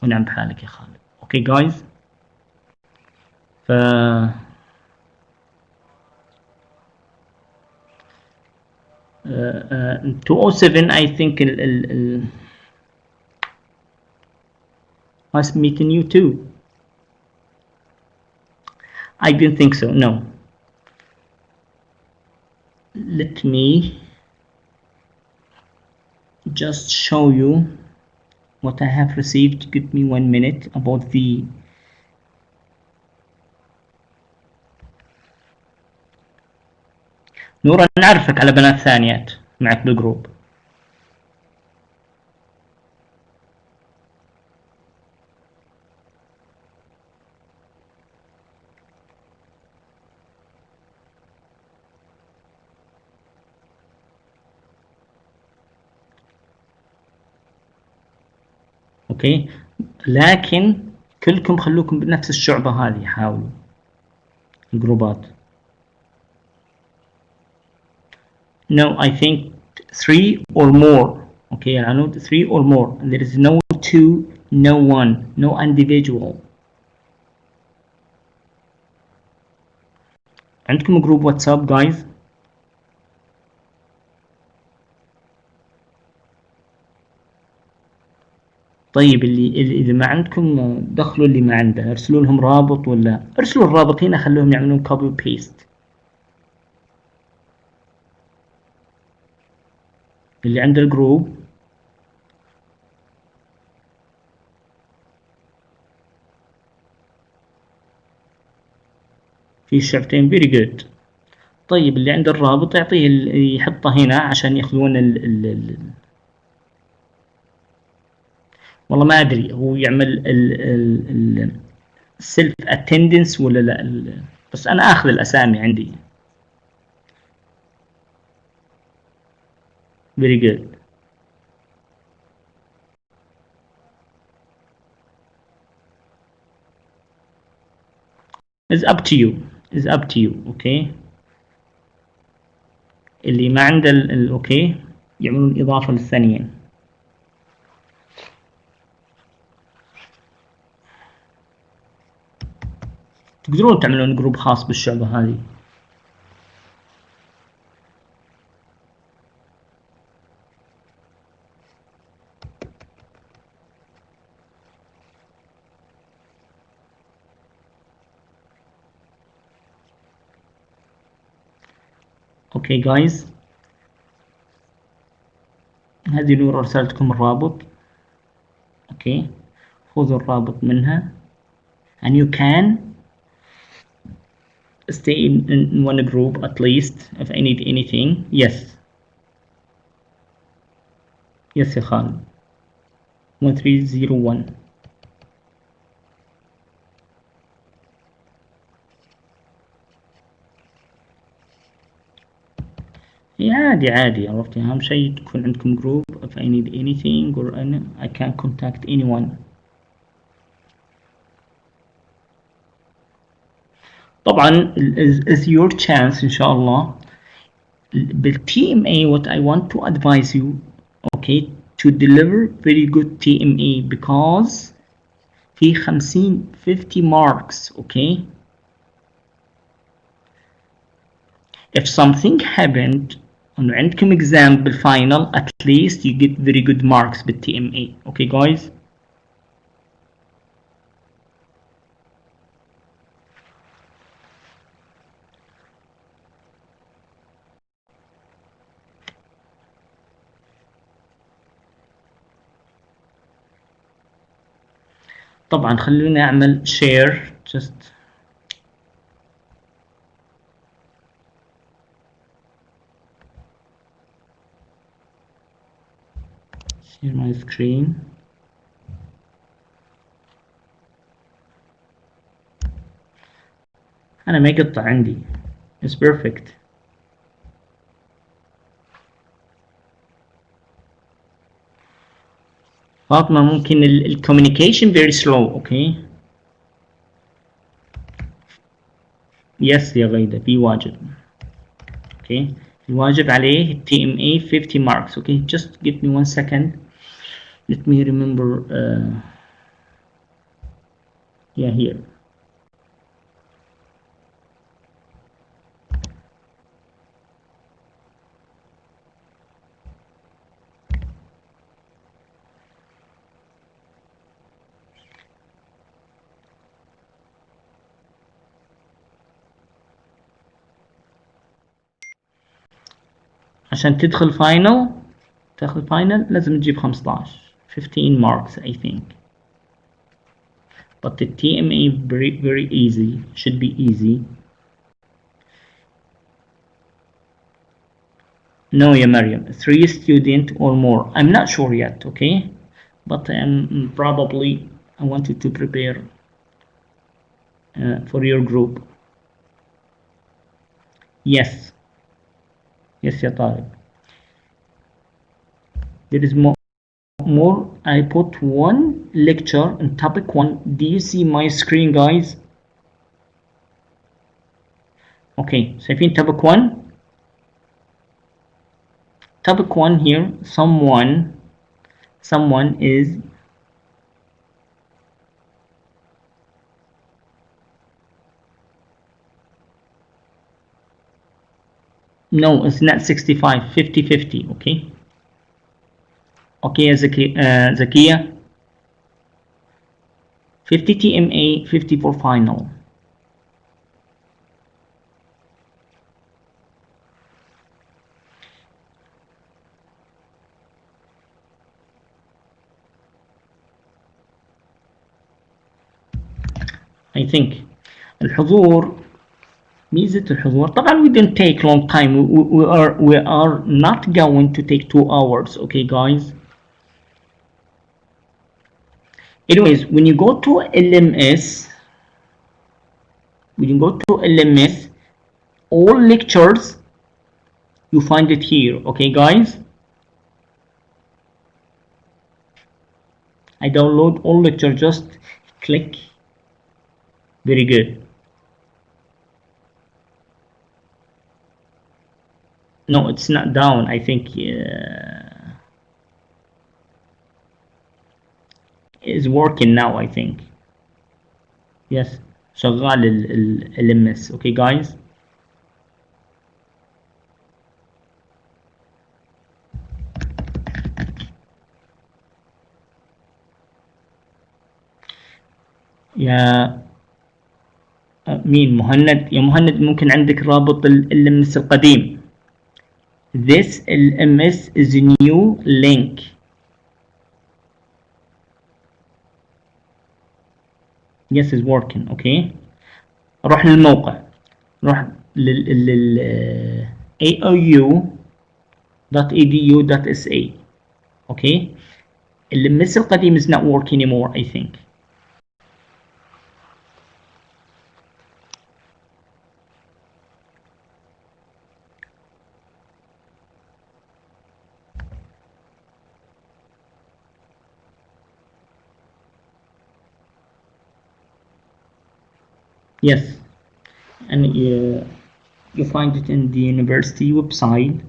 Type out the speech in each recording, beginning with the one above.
ونعم بحالك يا خالد. اوكي جايز. ف 207 I think nice meeting you too. I didn't think so, no. Let me just show you what I have received. Give me 1 minute about the نورا نعرفك على بنات ثانيات معك بالجروب. اوكي لكن كلكم خلوكم بنفس الشعبة هذه، حاولوا الجروبات. No, I think 3 or more. Okay, I know 3 or more. And there is no 2, no 1, no individual. عندكم جروب واتساب guys؟ طيب اللي اذا ما عندكم دخلوا اللي ما عنده، ارسلوا لهم رابط، ولا ارسلوا الرابط هنا خلوهم يعملون كوبي وبيست. اللي عنده الجروب في شعبتين very good. طيب اللي عنده الرابط يعطيه يحطه هنا عشان ياخذون والله ما ادري هو يعمل سيلف اتندنس ولا لا، بس انا اخذ الاسامي عندي. very good. is up to you, is up to you. okay اللي ما عنده اوكي يعملون اضافه للثانيين. تقدرون تعملون جروب خاص بالشعبة هذه. اوكي جايز، هذه نور ارسلتكم الرابط. اوكي خذوا الرابط منها and you can stay in one group at least if I need anything. yes yes يا خالد 1301. عادي عادي، عرفتي أهم شيء تكون عندكم جروب if I need anything or I can contact anyone. طبعا is your chance إن شاء الله بالTMA. what I want to advise you okay to deliver very good TMA because في 50 marks. okay if something happened إنه عندكم exam بالفاينل at least you get very good marks بالTMA. okay guys. طبعا خلوني اعمل share just share my screen. انا ما يقطع عندي it's perfect. فاطمة ممكن communication very slow. okay yes يا غيدة في واجب. okay الواجب عليه TMA 50 marks. okay just give me 1 second let me remember yeah here. عشان تدخل فاينل لازم تجيب 15 marks I think. But the TMA very easy, should be easy. No, يا مريم, 3 student or more. I'm not sure yet, okay? But probably I wanted to prepare for your group. Yes. Yes, يا طارق. There is more. I put one lecture in topic 1. Do you see my screen, guys? Okay, شايفين topic 1? Topic 1 here, someone is no, it's not 65, 50-50, okay? Okay, Zakia, 50 TMA, 50 for final. I think الحضور, ميزة الحضور طبعا we didn't take long time. We are not going to take 2 hours, okay guys? Anyways, when you go to LMS, all lectures you find it here, okay guys? I download all lectures, just click. Very good. No, it's not down. I think it's working now. I think yes. شغال ال LMS. Okay, guys. يا مين مهند؟ يا مهند ممكن عندك رابط ال LMS القديم. This LMS is a new link. Yes, it's working. Okay. روح للموقع. روح لل aou.edu.sa. Okay. اللمس القديم is not working anymore, I think. Yes, and you find it in the university website.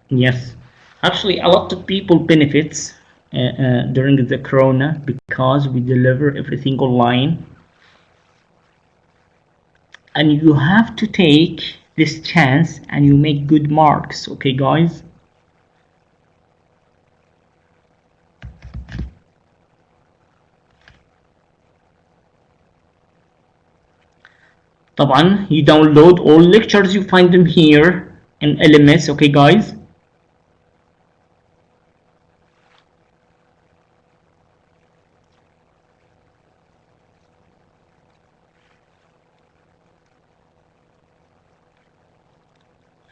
Yes, actually a lot of people benefits during the corona because we deliver everything online, and you have to take this chance and you make good marks. Okay guys? طبعا you download all lectures, you find them here in LMS. Okay guys?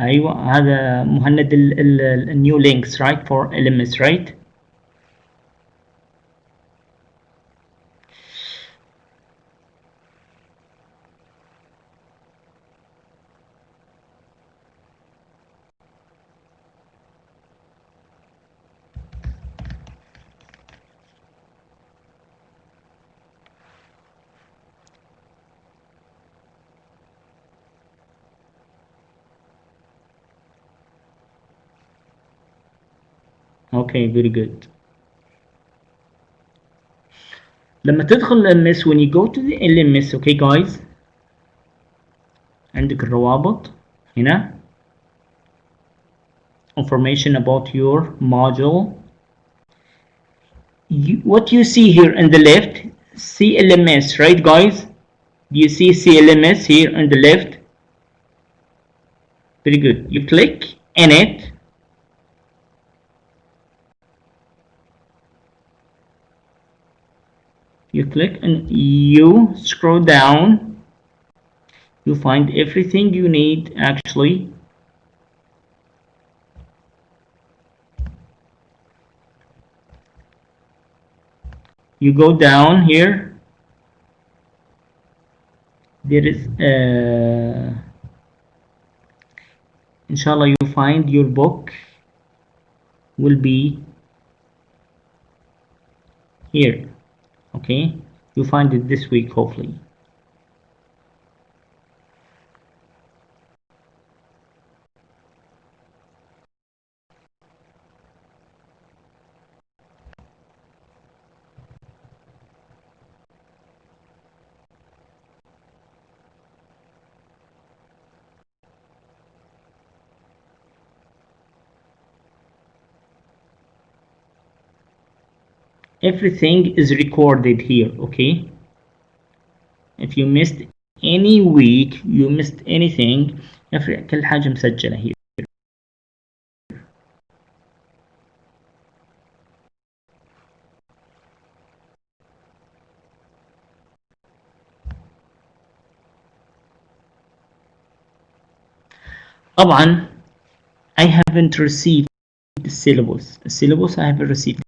ايوه هذا مهند النيو لينكس right for LMS right. Okay, very good. لما تدخل LMS, when you go to the LMS, okay guys, عندك الروابط هنا, information about your module. What you see here on the left, CLMS, right guys? Do you see CLMS here on the left? Very good. You click in it. You click and you scroll down. You find everything you need actually. You go down here. There is inshallah you find your book will be here. Okay, you find it this week hopefully. Everything is recorded here. Okay, if you missed any week, you missed anything, كل حاجة مسجلة here. طبعا I haven't received the syllabus. The syllabus I haven't received.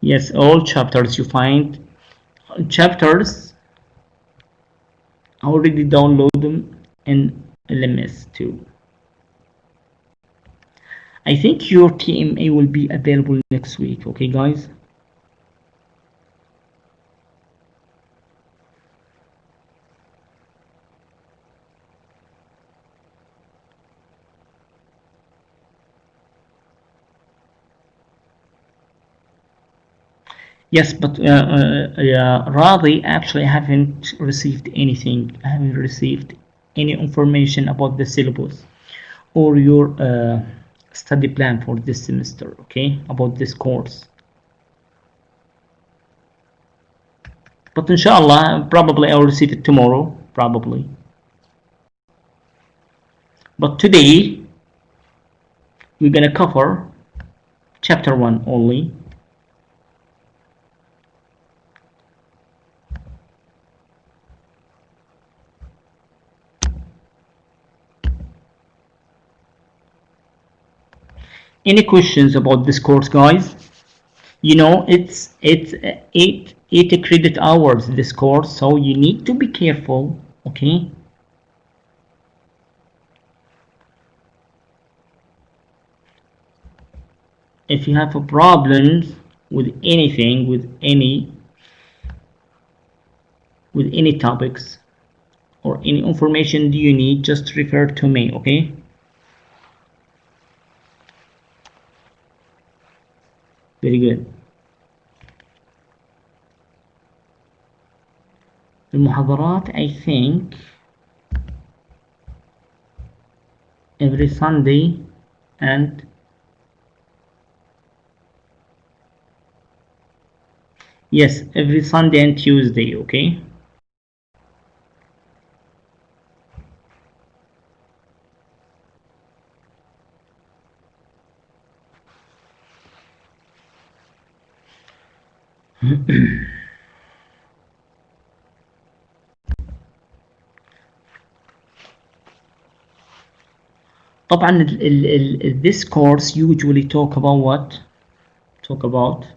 Yes, all chapters you find. Chapters, I already download them in LMS too. I think your TMA will be available next week. Okay, guys. Yes, but Radi actually haven't received anything. I haven't received any information about the syllabus or your study plan for this semester. Okay, about this course. But inshallah, probably I'll receive it tomorrow. Probably. But today we're gonna cover chapter 1 only. Any questions about this course, guys? You know, it's 8 credit hours this course, so you need to be careful. Okay, if you have a problem with anything, with any topics or any information you need, just refer to me. Okay, very good. المحاضرات I think every Sunday and yes, every Sunday and Tuesday. Okay, طبعا this course usually talk about what? Talk about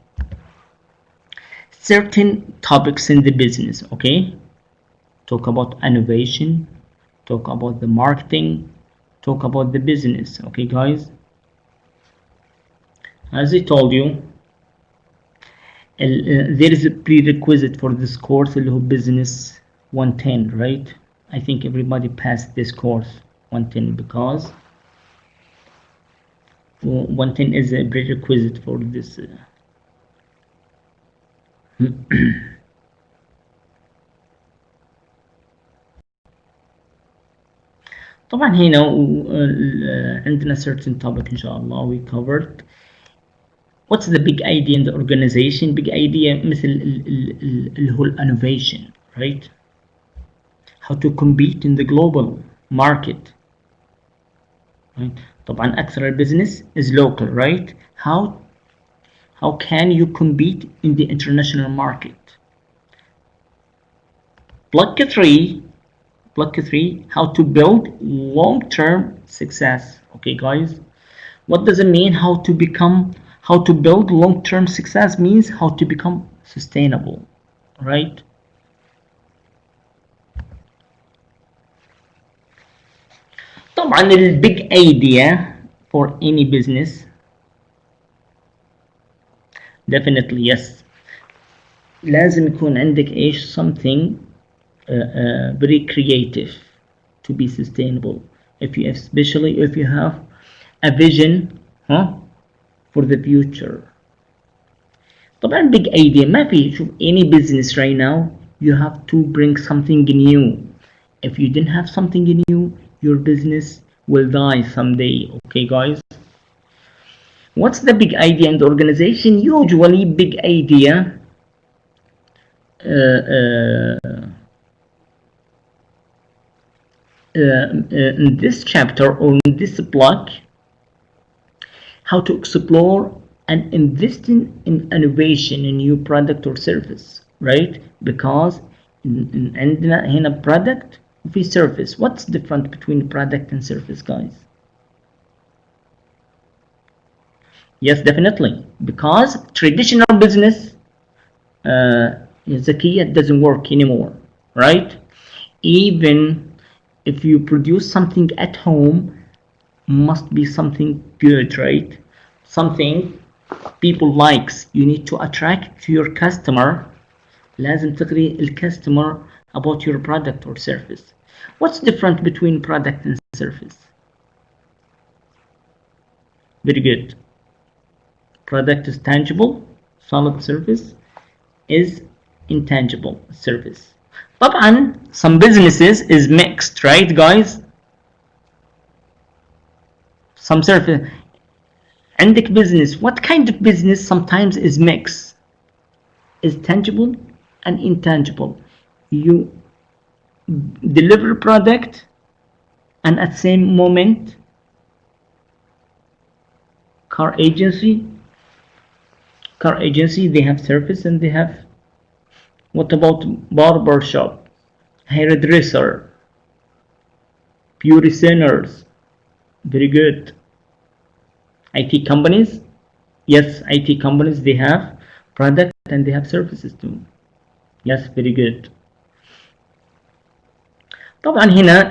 certain topics in the business. Okay, talk about innovation, talk about the marketing, talk about the business. Okay, guys, as I told you, there is a prerequisite for this course اللي هو business 110, right? I think everybody passed this course 110 because 110 is a prerequisite for this. طبعا هنا عندنا certain topic إن شاء الله we covered. What's the big idea in the organization? Big idea مثل اللي هو innovation, right? How to compete in the global market, right? طبعا أكثر business is local, right? How can you compete in the international market? Block 3, how to build long-term success. Okay, guys, what does it mean? How to build long-term success means how to become sustainable, right? طبعا the big idea for any business, definitely yes, لازم يكون عندك ايش something very creative to be sustainable. Especially if you have a vision for the future. طبعا big idea ما في. شوف any business right now you have to bring something new. If you didn't have something new, your business will die someday. Okay, guys, what's the big idea in the organization? Usually big idea in this chapter or in this block, how to explore and invest in innovation in new product or service, right? Because عندنا هنا product وفي service. What's different between product and service, guys? Yes, definitely, because traditional business Zakiya doesn't work anymore, right? Even if you produce something at home, must be something good, right? Something people likes. You need to attract to your customer. لازم تغري الكاستمر about your product or service. What's different between product and service? Very good. Product is tangible, solid service is intangible service. طبعا some businesses is mixed, right, guys? Some service. عندك business. What kind of business sometimes is mixed? Is tangible and intangible. You deliver product and at same moment car agency they have service and they have. What about barber shop, hairdresser, beauty centers? Very good. IT companies, yes, IT companies, they have product and they have services too. Yes, very good. طبعا هنا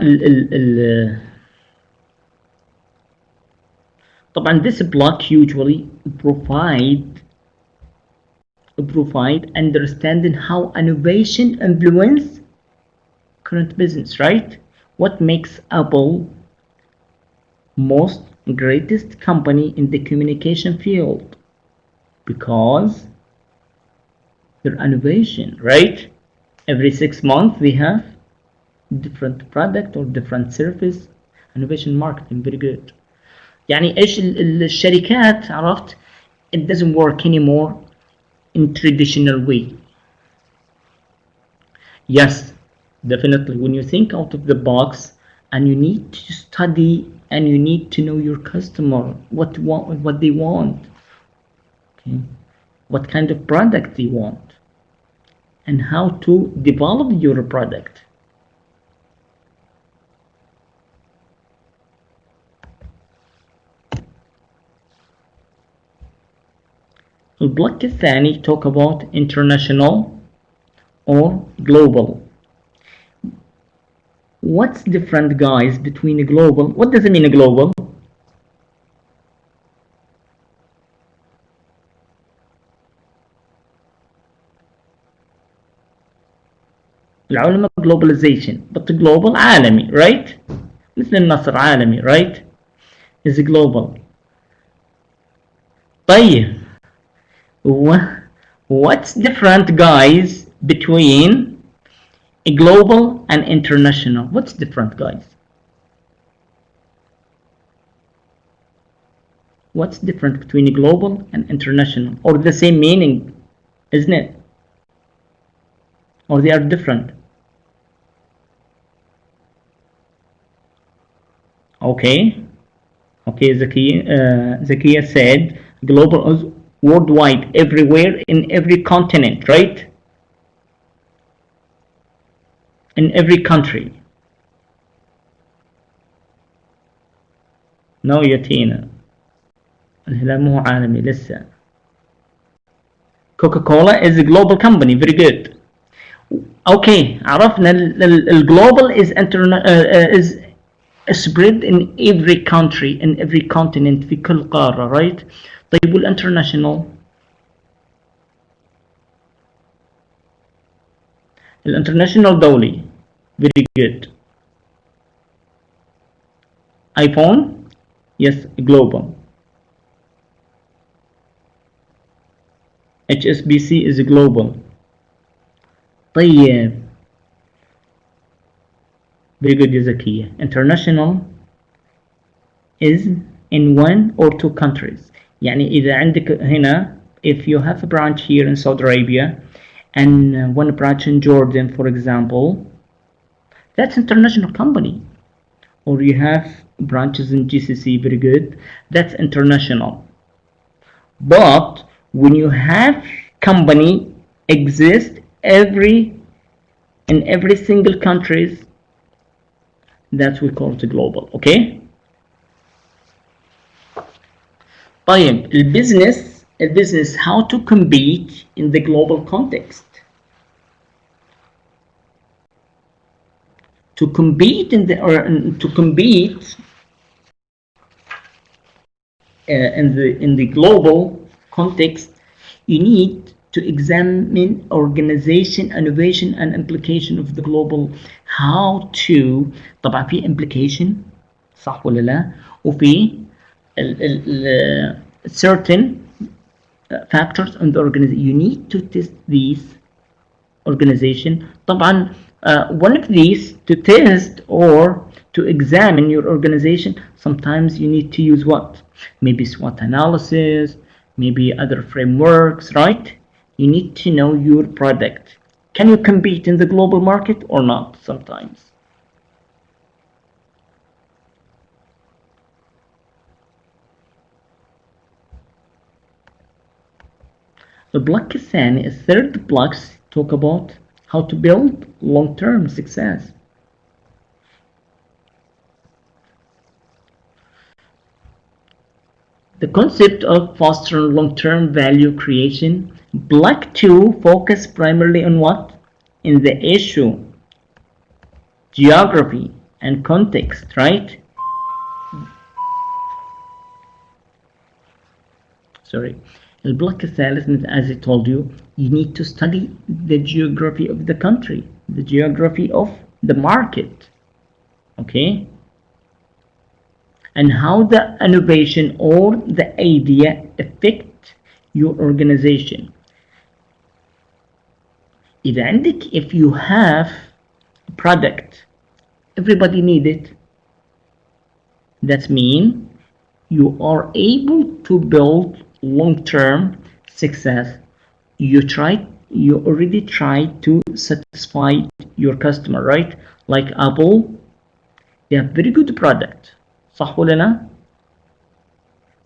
طبعا this block usually provide understanding how innovation influence current business, right? What makes Apple most greatest company in the communication field? Because their innovation, right? Every 6 months they have different product or different service. Innovation marketing, very good. يعني ايش الشركات عرفت it doesn't work anymore in traditional way. Yes, definitely, when you think out of the box and you need to study and you need to know your customer, what they want, okay, what kind of product they want, and how to develop your product. البلوك الثاني talk about international or global. What's different, guys, between a global? What does it mean, a global? العلماء globalization but global عالمي right مثل النصر عالمي right is global. طيب what's different guys between a global and international? What's different guys? What's different between a global and international? Or the same meaning, isn't it? Or they are different? Okay, Zakiya said global is worldwide, everywhere, in every continent, right? In every country. No, Yatina. الهلال مو عالمي لسه. Coca-Cola is a global company, very good. Okay, عرفنا الglobal is spread in every country, in every continent, في كل قارة, right? طيب والinternational? الانترناشونال دولي, very good. iPhone, yes, global. HSBC is global. طيب, very good يا زكية. International is in one or two countries. يعني إذا عندك هنا, if you have a branch here in Saudi Arabia and one branch in Jordan, for example, that's international company. Or you have branches in GCC, very good, that's international. But when you have company exist in every single countries, that's we call it global. Okay. طيب البزنس how to compete in the global context. To compete in the global context, you need to examine organization, innovation and implication of the global. How to, طبعا في implication صح ولا لا, وفي certain factors in the organization. You need to test these organization. طبعا one of these to test or to examine your organization, sometimes you need to use what? Maybe SWOT analysis, maybe other frameworks, right? You need to know your product. Can you compete in the global market or not? Sometimes. The block الثاني, third blocks talk about how to build long-term success. The concept of fostering long-term value creation. Block 2 focus primarily on what? In the issue, geography and context, right? Sorry. البلوك الثالث, as I told you, you need to study the geography of the country, the geography of the market, okay? And how the innovation or the idea affect your organization. إذا عندك, if you have a product, everybody need it, that means you are able to build long-term success. You already tried to satisfy your customer, right? Like Apple, they have very good product, صح ولا لا?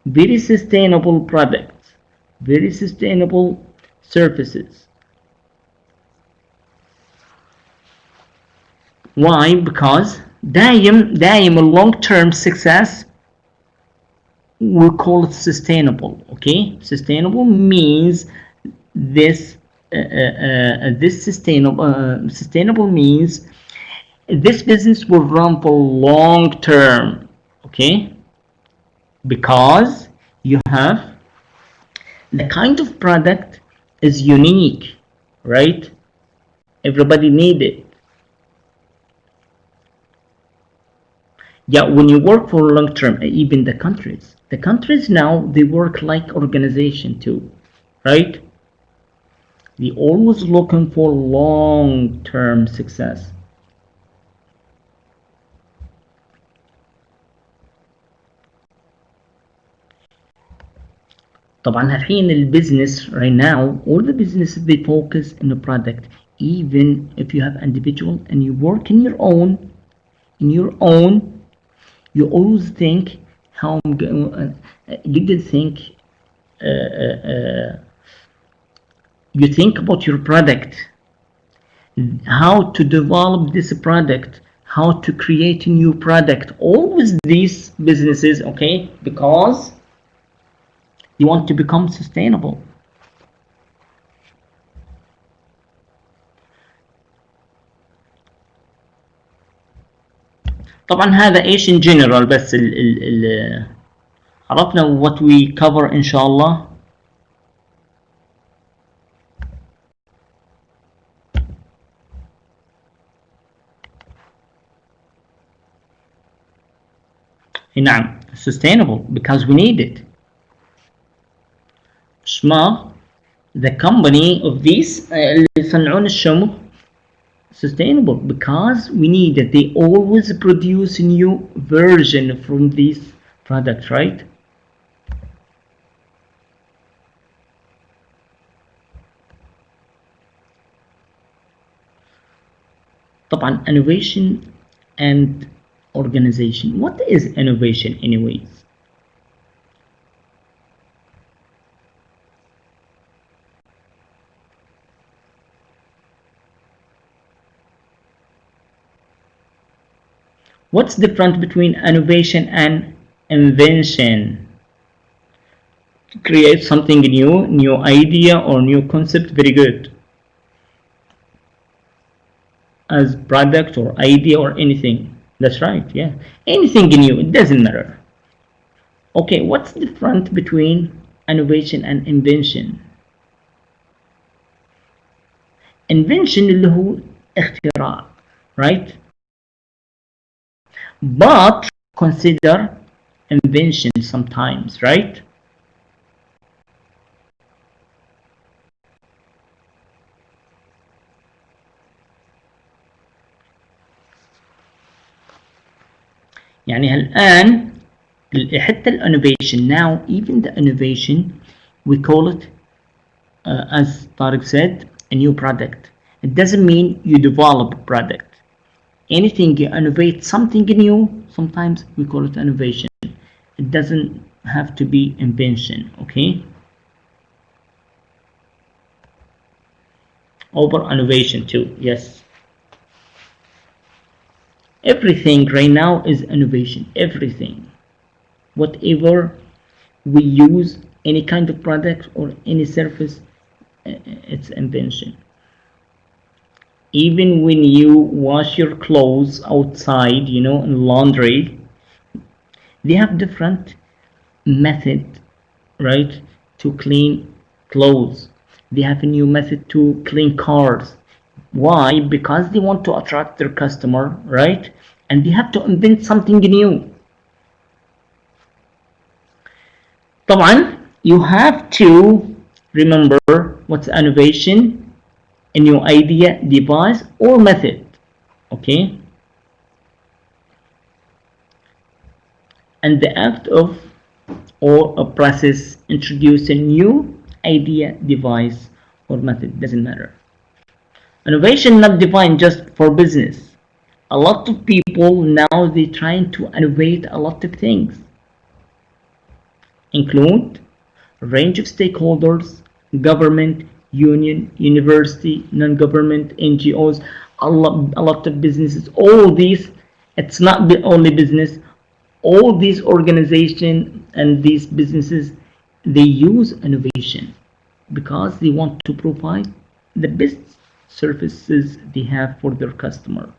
Very sustainable products, very sustainable services. Why? Because دايم long-term success, we call it sustainable. Okay, sustainable means this sustainable means this business will run for long term. Okay, because you have the kind of product is unique, right? Everybody need it. Yeah, when you work for long term, even the countries now, they work like organization too, right? They always looking for long term success. طبعا الحين البيزنس right now, all the businesses they focus on the product. Even if you have individual and you work in your own, you always think how I'm going. You didn't think. You think about your product, how to develop this product, how to create a new product. Always these businesses, okay, because you want to become sustainable. طبعا هذا ايش in general بس عرفنا what we cover ان شاء الله. نعم sustainable because we need it. شما the company of these اللي يصنعون الشمو sustainable because we need that they always produce a new version from this product, right? طبعا innovation and organization. What is innovation anyways? What's the difference between innovation and invention? To create something new idea or new concept, very good. As product or idea or anything. That's right, yeah. Anything new, it doesn't matter. Okay, what's the difference between innovation and invention? Invention اللي هو اختراع, right? But consider invention sometimes, right? يعني الآن حتى innovation now, even the innovation we call it as Tariq said, a new product. It doesn't mean you develop a product. Anything you innovate something new, sometimes we call it innovation. It doesn't have to be invention, okay? Over innovation too, yes. Everything right now is innovation, everything. Whatever we use, any kind of product or any service, it's invention. Even when you wash your clothes outside, in laundry, they have different method, right, to clean clothes. They have a new method to clean cars. Why? Because they want to attract their customer, right? And they have to invent something new. طبعا you have to remember what's innovation, a new idea, device or method, okay? And the act of or a process introduce a new idea, device or method, doesn't matter. Innovation not defined just for business. A lot of people now they trying to innovate a lot of things, include a range of stakeholders, government, union, university, non-government, NGOs, a lot of businesses. All these, it's not only business, all these organizations and these businesses, they use innovation because they want to provide the best services they have for their customer.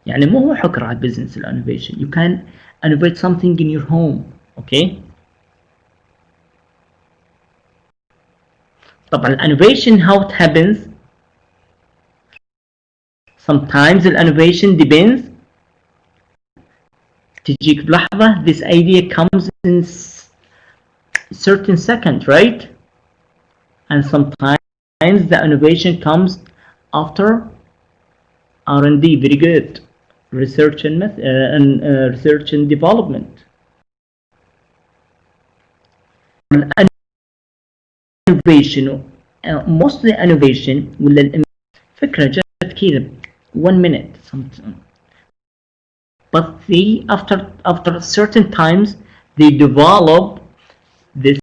يعني مو هو حكر على business innovation. You can innovate something in your home, okay? طبعا innovation how it happens, sometimes the innovation depends تجيك بلحظة. This idea comes in certain second, right? And sometimes the innovation comes after R&D. Very good. Research and research and development. Innovation, mostly innovation ولا فكرة جت كذا 1 minute something. But they after certain times they develop this.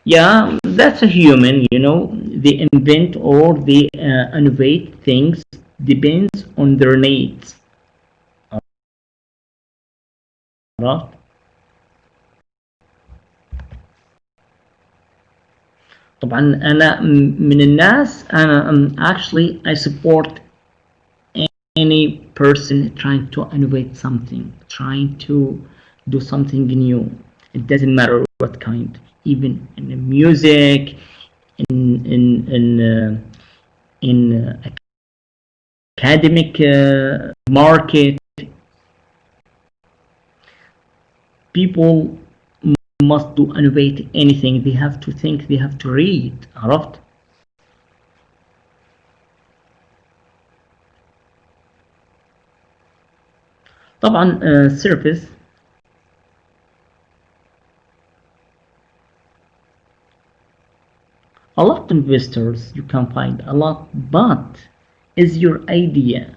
Yeah, that's a human, you know. They invent or they innovate things depends on their needs. Right? طبعا أنا من الناس أنا actually I support any person trying to innovate something, trying to do something new. It doesn't matter what kind, even in music, in academic market. People must do innovate anything. They have to think, they have to read. عرفت؟ طبعا service a lot of investors you can find a lot, but is your idea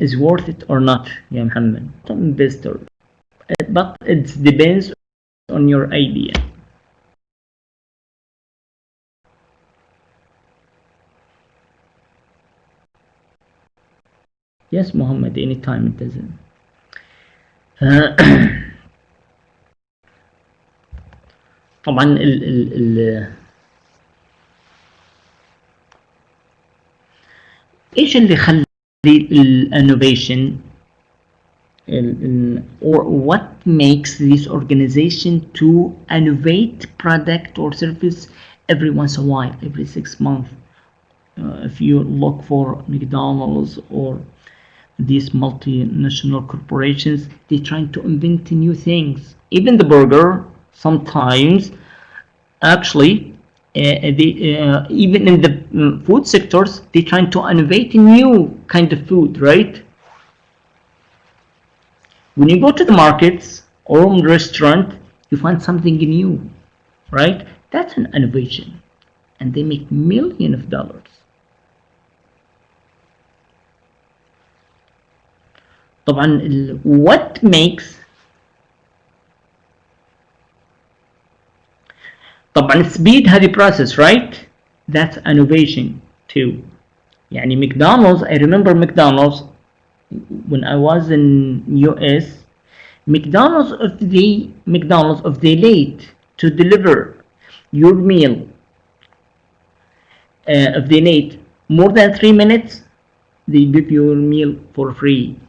is worth it or not يا محمد? Investor, but it depends on your idea. Yes, Muhammad, anytime it doesn't. طبعا ايش اللي يخلي الانوفيشن or what makes this organization to innovate product or service every once in a while, every 6 months? If you look for McDonald's or these multinational corporations, they're trying to invent new things. Even the burger, sometimes actually even in the food sectors, they're trying to innovate a new kind of food, right? When you go to the markets or in the restaurant, you find something new, right? That's an innovation, and they make millions of dollars. طبعا what makes طبعا speed هذه process, right? That's innovation too. يعني McDonald's, I remember McDonald's when I was in US. McDonald's of the late to deliver your meal if they late more than 3 minutes, they give you your meal for free,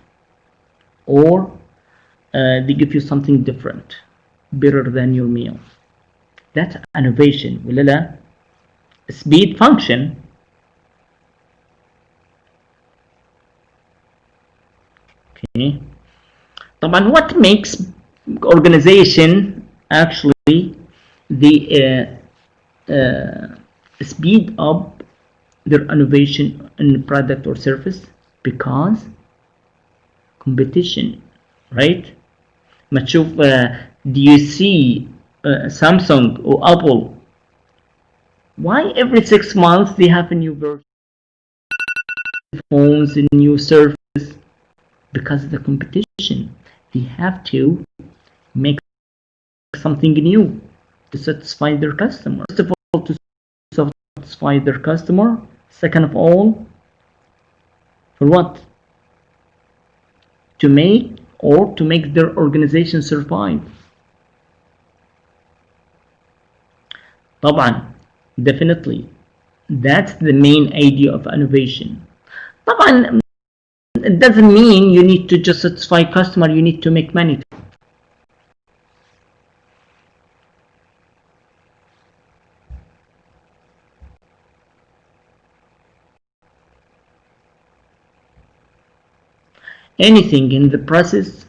or they give you something different, better than your meal. That's innovation ولا لا؟ speed function. Okay. طبعا what makes organization actually the speed up their innovation in product or service? Because competition, right? ما تشوف do you see Samsung or Apple, why every 6 months they have a new version of phones, a new service? Because of the competition. They have to make something new to satisfy their customer. First of all, to satisfy their customer. Second of all, for what? To make their organization survive. طبعا definitely that's the main idea of innovation. طبعا it doesn't mean you need to just satisfy customer, you need to make money. anything in the process,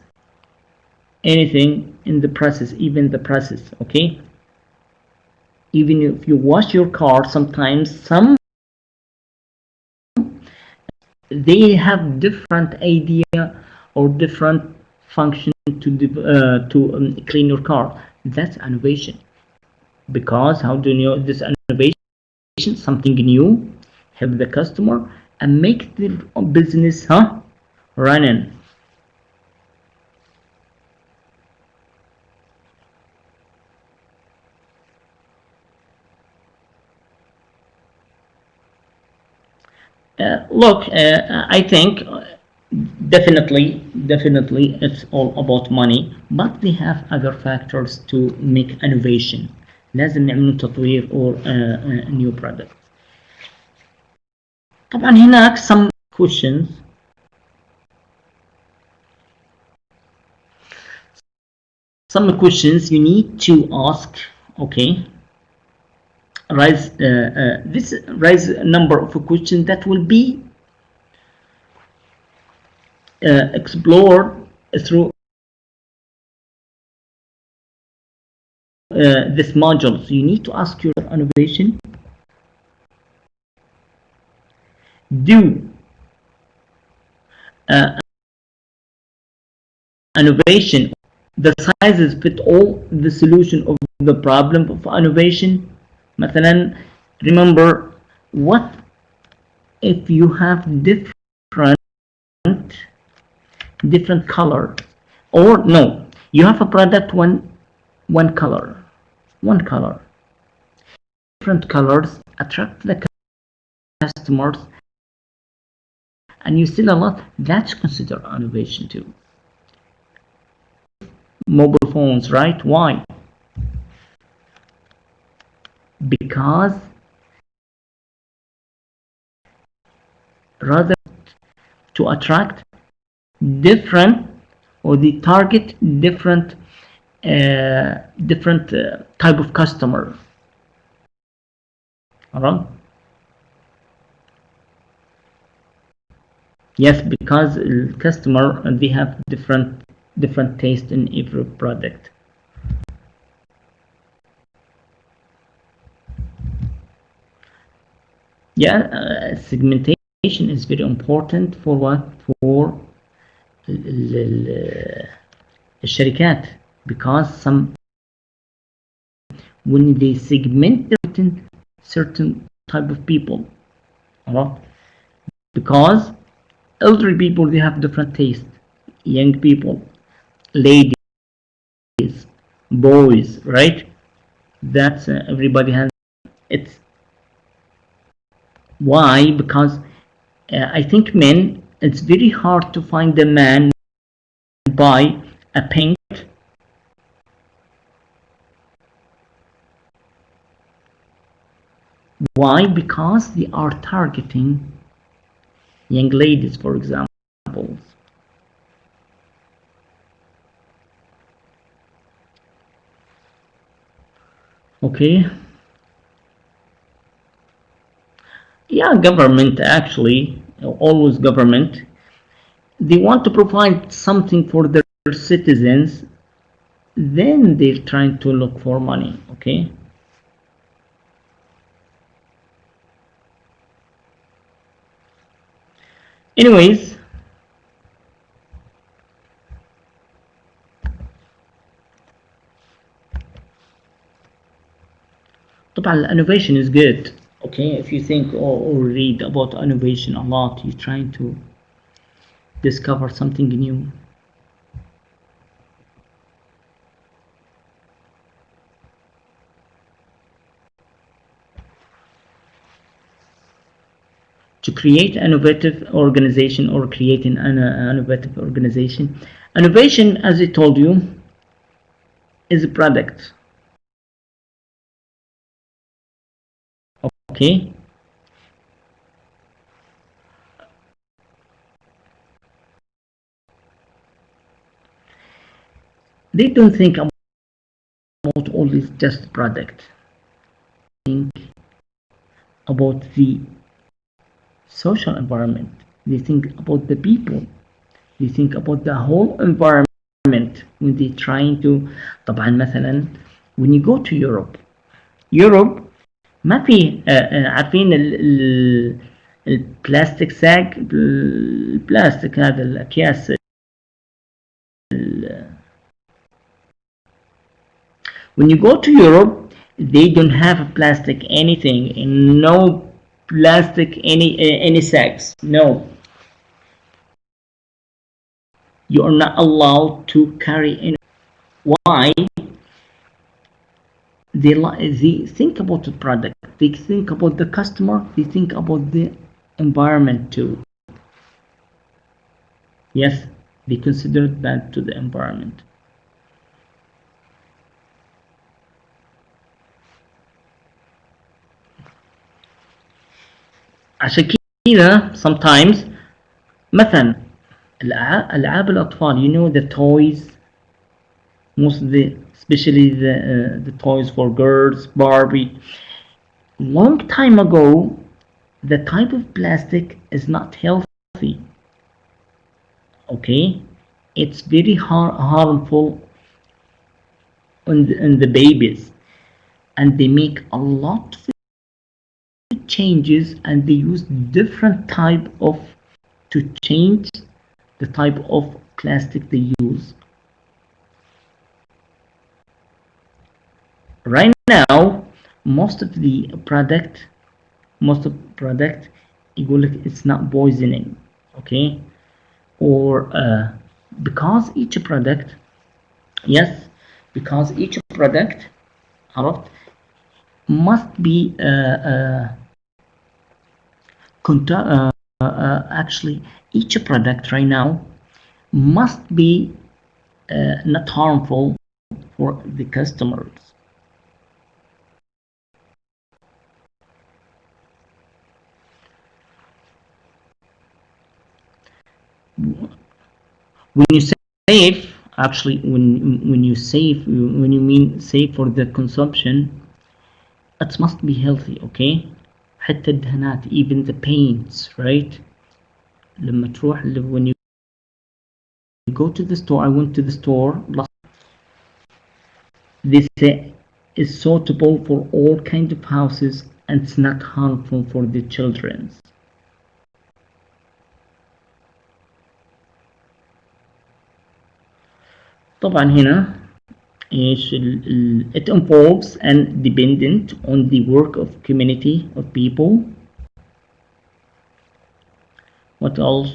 anything in the process, even the process, okay? Even if you wash your car, sometimes they have different idea or different function to clean your car. That's innovation. Because how do you know this innovation? Something new, help the customer and make the business running. Look, I think definitely it's all about money, but they have other factors to make innovation. لازم نعمل تطوير or new product. طبعا هناك some questions. Some questions you need to ask, okay? Raise a number of questions that will be explored through this module. So you need to ask your innovation. Do innovation, the sizes fit all the solution of the problem of innovation? مثلا, remember, what if you have different color, or no, you have a product one color, different colors attract the customers and you sell a lot. That's considered innovation too. Mobile phones, right? Why? Because rather to attract different, or the target different type of customer. Alright? Yes, because customer, they have different taste in every product. Yeah, segmentation is very important for what? For الشركات, because some, when they segment certain type of people, alright? Because elderly people, they have different taste, young people, ladies, boys, right? That's everybody has. It's why? Because I think men, it's very hard to find a man buy a pink. Why? Because they are targeting young ladies, for example. Okay. Yeah, government, actually, always government, they want to provide something for their citizens, then they're trying to look for money, okay? Anyways, طبعا innovation is good, okay? If you think or read about innovation a lot, you're trying to discover something new. To create an innovative organization, or creating an innovative organization. Innovation, as I told you, is a product. Okay? They don't think about only just product. Think about the social environment. They think about the people. they think about the whole environment when they trying to. طبعا مثلا when you go to Europe ما في عارفين البلاستيك ساك، البلاستيك هذا الأكياس. When you go to Europe, they don't have plastic anything, no plastic any sacks. No, you are not allowed to carry any. Why? They think about the product, they think about the customer, they think about the environment too. Yes, they consider that to the environment. عشان كذا sometimes مثلا ألعاب الأطفال, you know, the toys, most of the, especially the toys for girls, Barbie. Long time ago, the type of plastic is not healthy. Okay, it's very harmful on the babies, and they make a lot of changes, and they use different type of to change the type of plastic they use. Right now, most of the product يقول لك it's not poisoning, okay, or because each product, yes, because each product عرفت must be actually each product right now must be not harmful for the customers. When you say safe, actually when you mean safe for the consumption, it must be healthy, okay. حتى الدهانات, even the paints, right. لما تروح when you go to the store, I went to the store, they say is suitable for all kinds of houses and it's not harmful for the children. طبعا هنا ايش it involves and dependent on the work of community of people. What else?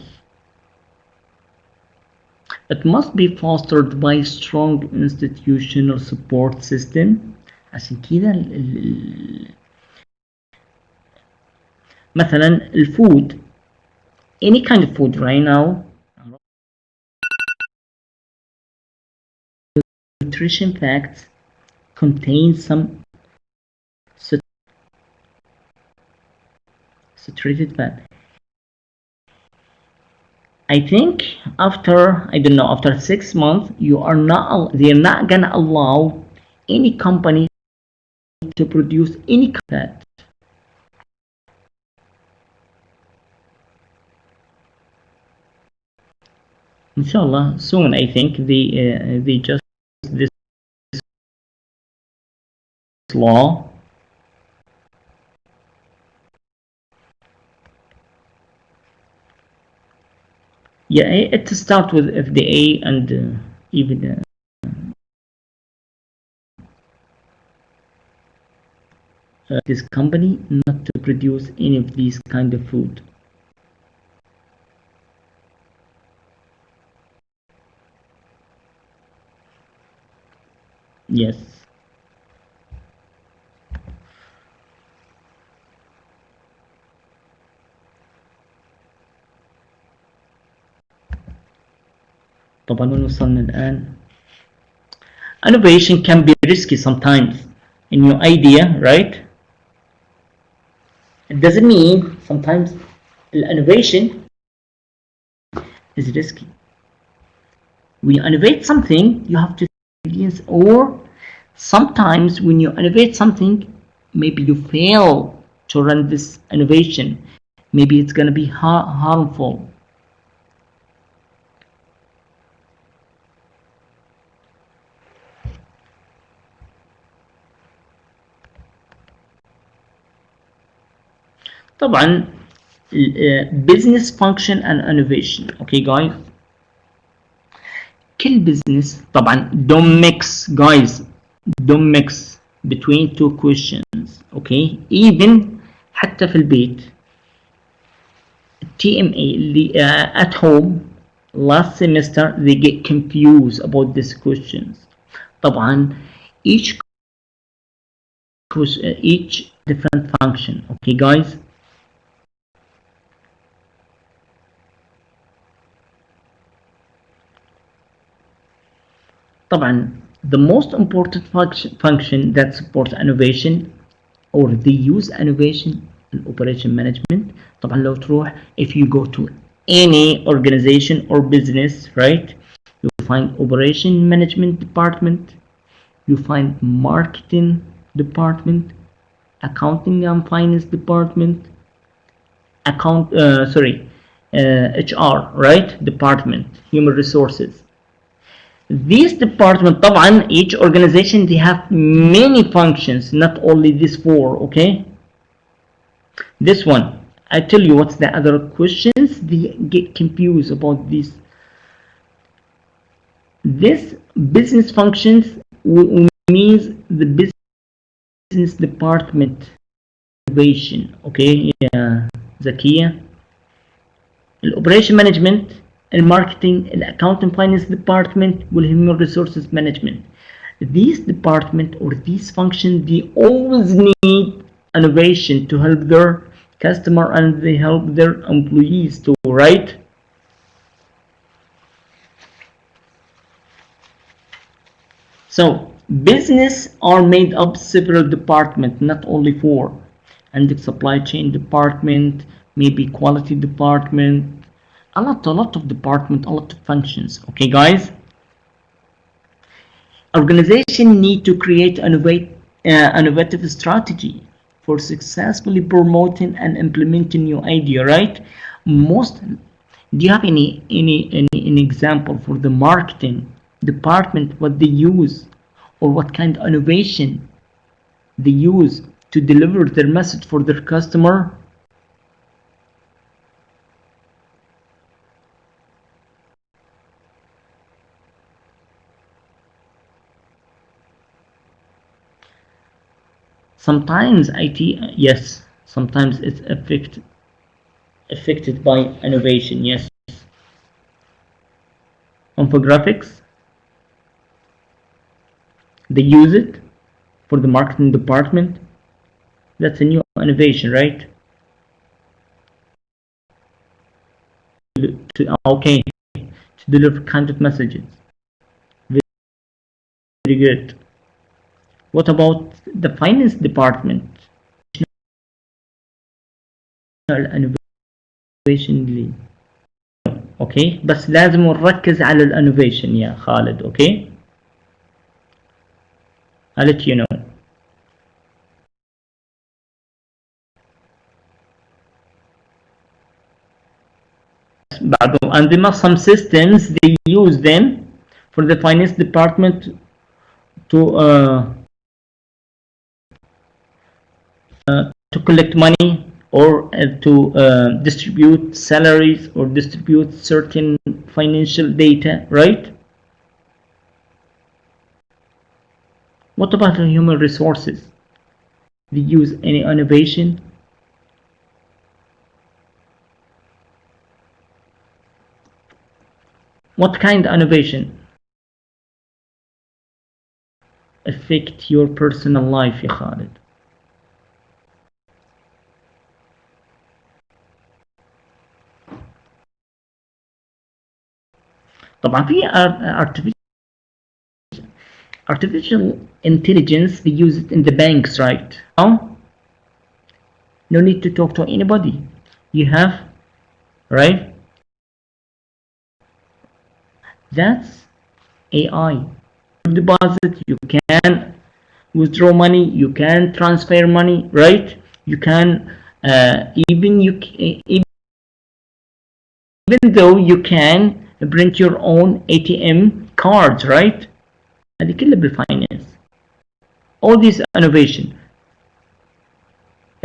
It must be fostered by strong institutional support system. عشان كده مثلا الفود, any kind of food right now, nutrition facts contain some saturated fat. I think after, I don't know, after 6 months, they're not gonna allow any company to produce any fat. Inshallah, soon I think they just this law. Yeah, it starts with FDA and even this company not to produce any of these kind of food. Yes. طبعا وين وصلنا الآن؟ Innovation can be risky sometimes. A new idea, right? It doesn't mean sometimes innovation is risky. When you innovate something, you have to experience, or sometimes when you innovate something, maybe you fail to run this innovation. Maybe it's going to be harmful. طبعا business function and innovation. Okay guys, كل business طبعا don't mix guys, don't mix between two questions. Okay, even حتى في البيت TMA اللي at home last semester they get confused about these questions. طبعا each different function. Okay guys, طبعا the most important function that supports innovation or they use innovation and operation management. طبعا لو تروح if you go to any organization or business, right, you find operation management department, you find marketing department, accounting and finance department, HR, right, department, human resources. These department طبعا each organization they have many functions, not only these four. Okay, this one I tell you what's the other questions they get confused about this business functions means the business department innovation. Okay, yeah, زكية. الاوبريشن مانجمنت، الماركتينج، الاكاونتنج فاينانس ديبارتمنت، والهيومن ريسورسز مانجمنت. These department or these functions they always need innovation to help their customer and they help their employees too, right? So business are made up several departments, not only four. And the supply chain department, maybe quality department, a lot of department, a lot of functions. Okay guys, organization need to create innovative strategy for successfully promoting and implementing new idea, right? Do you have any example for the marketing department, what they use or what kind of innovation they use to deliver their message for their customer? Sometimes IT, yes, sometimes it's affected by innovation, yes. Infographics, they use it for the marketing department. That's a new innovation, right? Okay, to deliver kind of messages. Very good. What about the finance department? Innovation لي. Okay, بس لازم نركز على الانوفيشن يا خالد. Okay, I'll let you know. بعضهم عندنا some systems they use them for the finance department to collect money or to distribute salaries or distribute certain financial data, right? What about the human resources? They use any innovation? What kind of innovation affect your personal life يا خالد؟ طبعا في artificial intelligence, they use it in the banks, right? No need to talk to anybody. You have, right? That's AI. Deposit, you can withdraw money, you can transfer money, right? You can even though you can print your own ATM cards, right? هذه كلها بالفاينانس. All these innovation.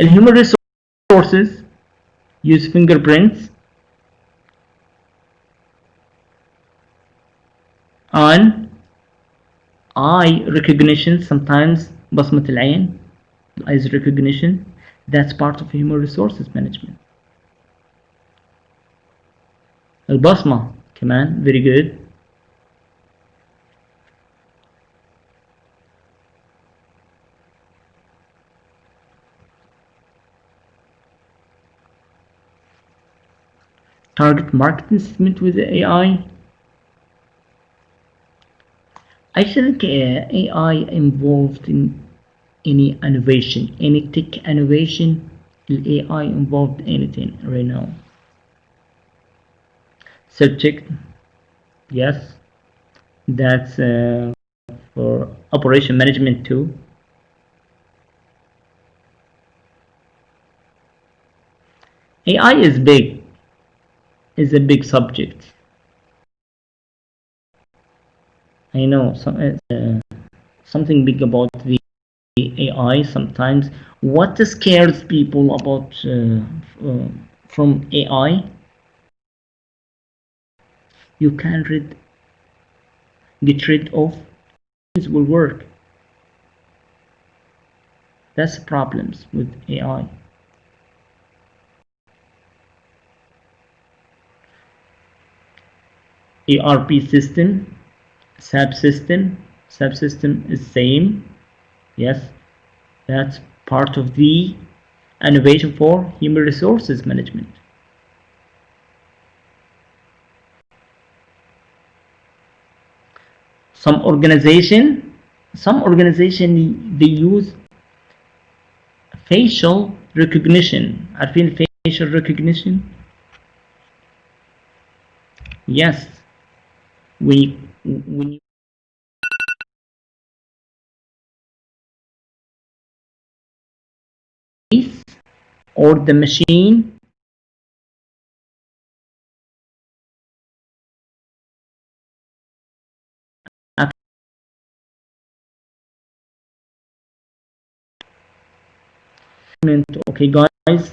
الhuman resources use fingerprints on eye recognition, sometimes بصمة العين, eyes recognition. That's part of human resources management. البصمة كمان very good. Target marketing segment with the AI. I think AI involved in any innovation, any tech innovation, AI involved anything right now. Subject, yes, that's for operation management too. AI is big, is a big subject. I know something big about the AI sometimes. What scares people about from AI? You can get rid of it will work. That's problems with AI. ERP system, subsystem is same. Yes, that's part of the innovation for human resources management. Some organization they use facial recognition. عارفين facial recognition? Yes. When or the machine okay guys,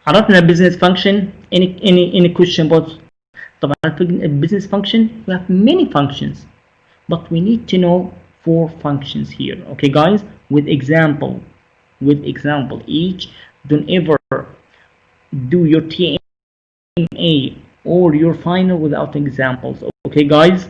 عرفنا business function. Any question about طبعا business function? We have many functions, but we need to know 4 functions here. Okay guys, with example each. Don't ever do your TMA or your final without examples. Okay guys.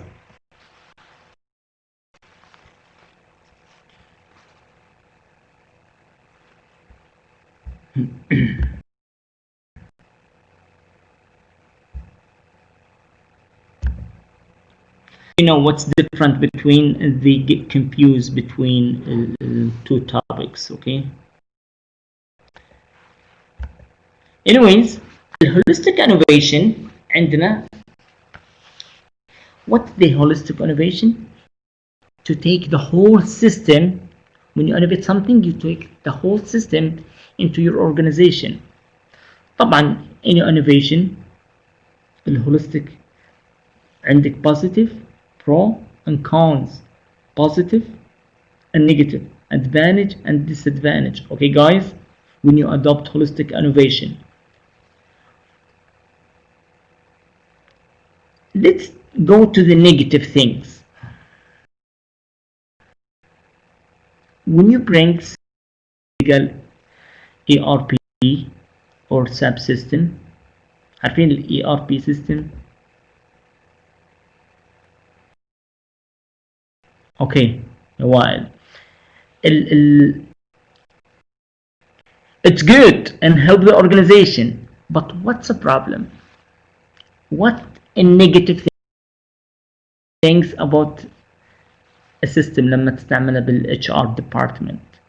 You know what's different between, they get confused between 2 topics. Okay, anyways, holistic innovation عندنا. what's the holistic innovation? To take the whole system. When you innovate something, you take the whole system into your organization. طبعا any innovation الهوليستيك عندك positive pro and cons, positive and negative, advantage and disadvantage. Okay guys, when you adopt holistic innovation, let's go to the negative things. When you bring legal ERP or subsystem, عارفين ال ERP system? Okay, a while. It's good and help the organization, but what's the problem? What a negative things about a system لما تستعملها بال HR department.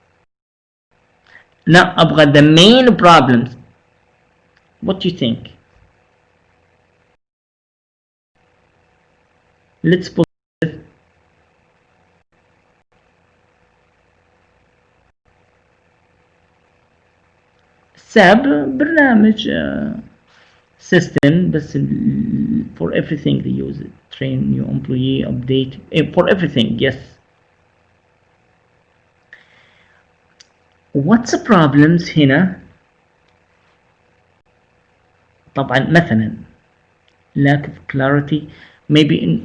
Now أبغى the main problems. What do you think? Let's put it. SAP برنامج system بس for everything they use it. Train new employee, update for everything. Yes. What's the problems هنا؟ طبعا مثلا lack of clarity, maybe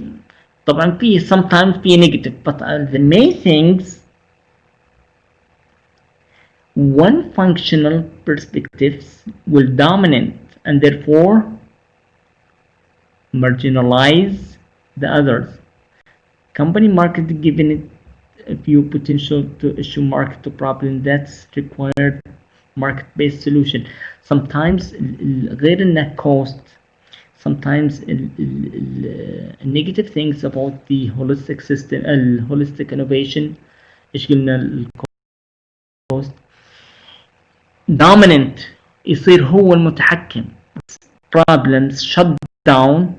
طبعا في sometimes في negative, but the main things, one functional perspectives will dominate and therefore marginalize the others. Company market given it a few potential to issue market to problem that's required market-based solution. Sometimes غير انها cost, sometimes negative things about the holistic system, holistic innovation ايش قلنا cost dominant يصير هو المتحكم. Problems shut down.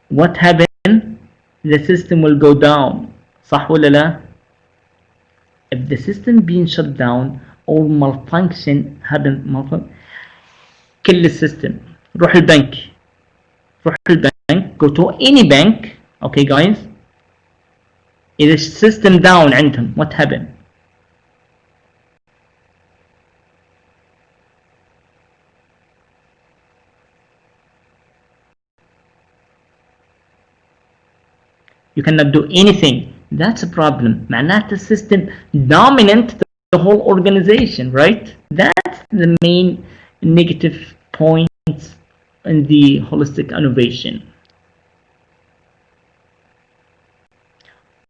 What happen? The system will go down. صح ولا لا؟ If the system being shut down or malfunction happen, كل السيستم. روح البنك. Go to any bank. Okay guys. إذا السيستم down عندهم, what happen? You cannot do anything. That's a problem. معناته السيستم dominant the whole organization, right? That's the main negative points in the holistic innovation.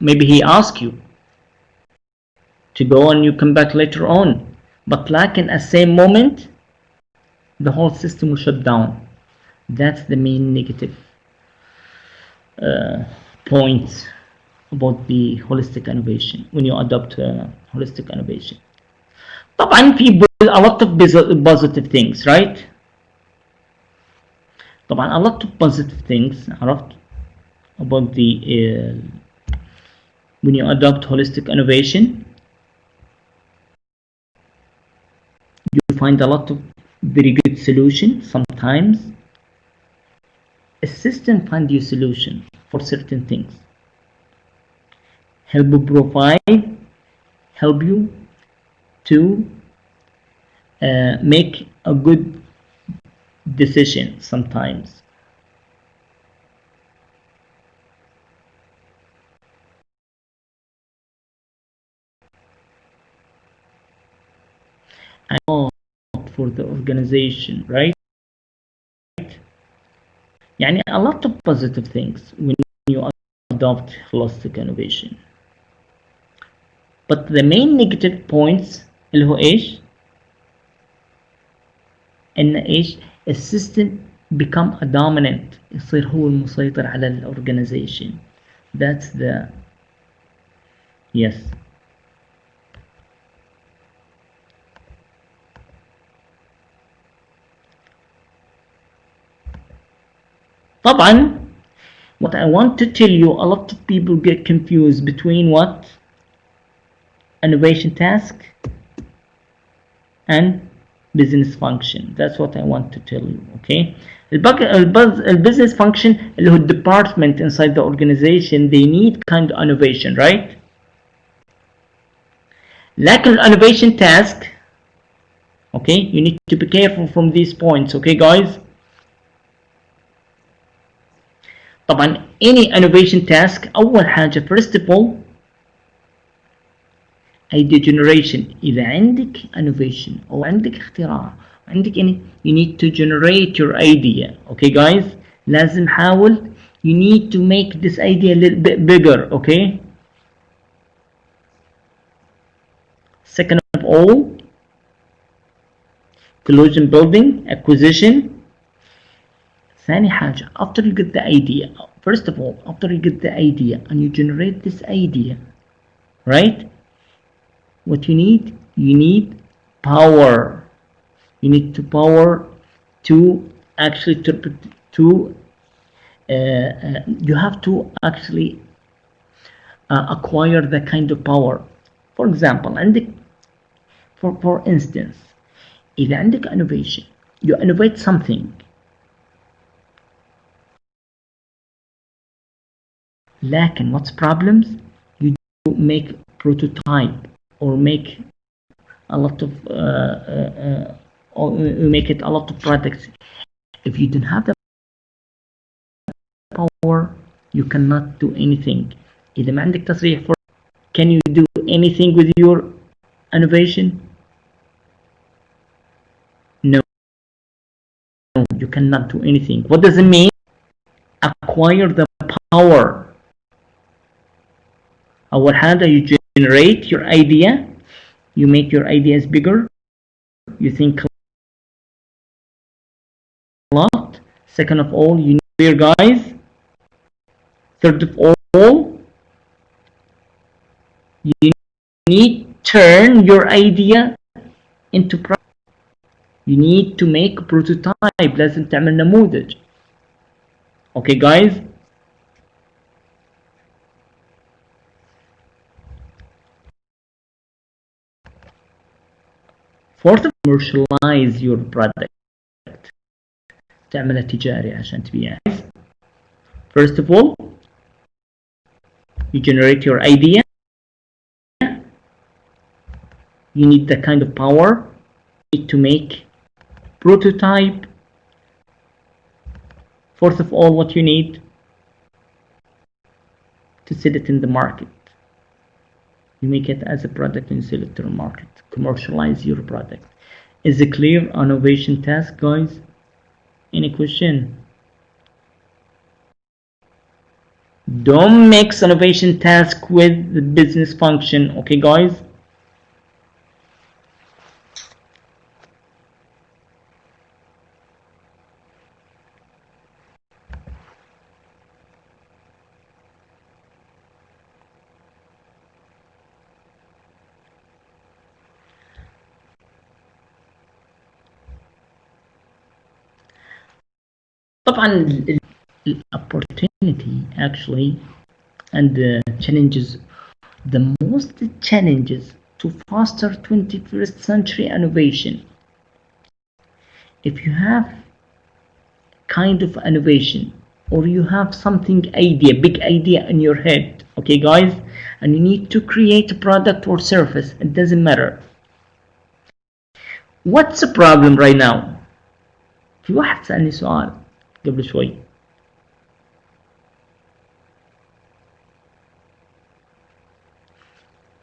Maybe he asks you to go and you come back later on, but like in the same moment, the whole system will shut down. That's the main negative points about the holistic innovation when you adopt holistic innovation. طبعا في a lot of positive things, right? طبعا a lot of positive things عرفت about the when you adopt holistic innovation, you find a lot of very good solutions. Sometimes a system finds you solution for certain things, help you to make a good decision sometimes. And for the organization, right? يعني a lot of positive things when you adopt holistic innovation. But the main negative points اللي هو ايش؟ ان ايش؟ السيستم become a dominant, يصير هو المسيطر على الاورجانيزيشن. That's the yes. طبعا what I want to tell you, a lot of people get confused between what? Innovation task and business function. That's what I want to tell you. Okay, البزنس function اللي هو department inside the organization, they need kind of innovation, right? لكن innovation task, okay, you need to be careful from these points. Okay guys, طبعا any innovation task أول حاجة first of all idea generation. إذا عندك innovation أو عندك اختراع عندك يعني you need to generate your idea. Okay guys, لازم حاول you need to make this idea a little bit bigger. Okay, second of all collusion building acquisition. ثاني حاجة after you get the idea, first of all after you get the idea and you generate this idea, right, what you need power. You need to power to actually you have to actually acquire that kind of power For example عندك for instance إذا عندك innovation you innovate something لكن what's problems you do make prototype or make a lot of or you make it a lot of products. If you don't have the power you cannot do anything. إذا ما عندك تصريح for can you do anything with your innovation? No, you cannot do anything. What does it mean? Acquire the power. أول حاجة you generate your idea, you make your ideas bigger, you think a lot. Second of all, you need clear guys. Third of all, you need turn your idea into product. You need to make a prototype. لازم تعمل نموذج. Okay guys. Fourth, commercialize your product. تعملها تجاري عشان تبيعها. First of all, you generate your idea. You need the kind of power. You need to make prototype. Fourth of all, what you need to sell it in the market. You make it as a product and sell it to the market. Commercialize your product. Is it clear? Innovation task, guys? Any question? Don't mix innovation task with the business function. Okay, guys? طبعا opportunity actually and the challenges, the most challenges to foster 21st century innovation. If you have kind of innovation or you have something idea, big idea in your head, okay guys, and you need to create a product or service, it doesn't matter. What's the problem right now? في واحد سألني سؤال قبل شوي.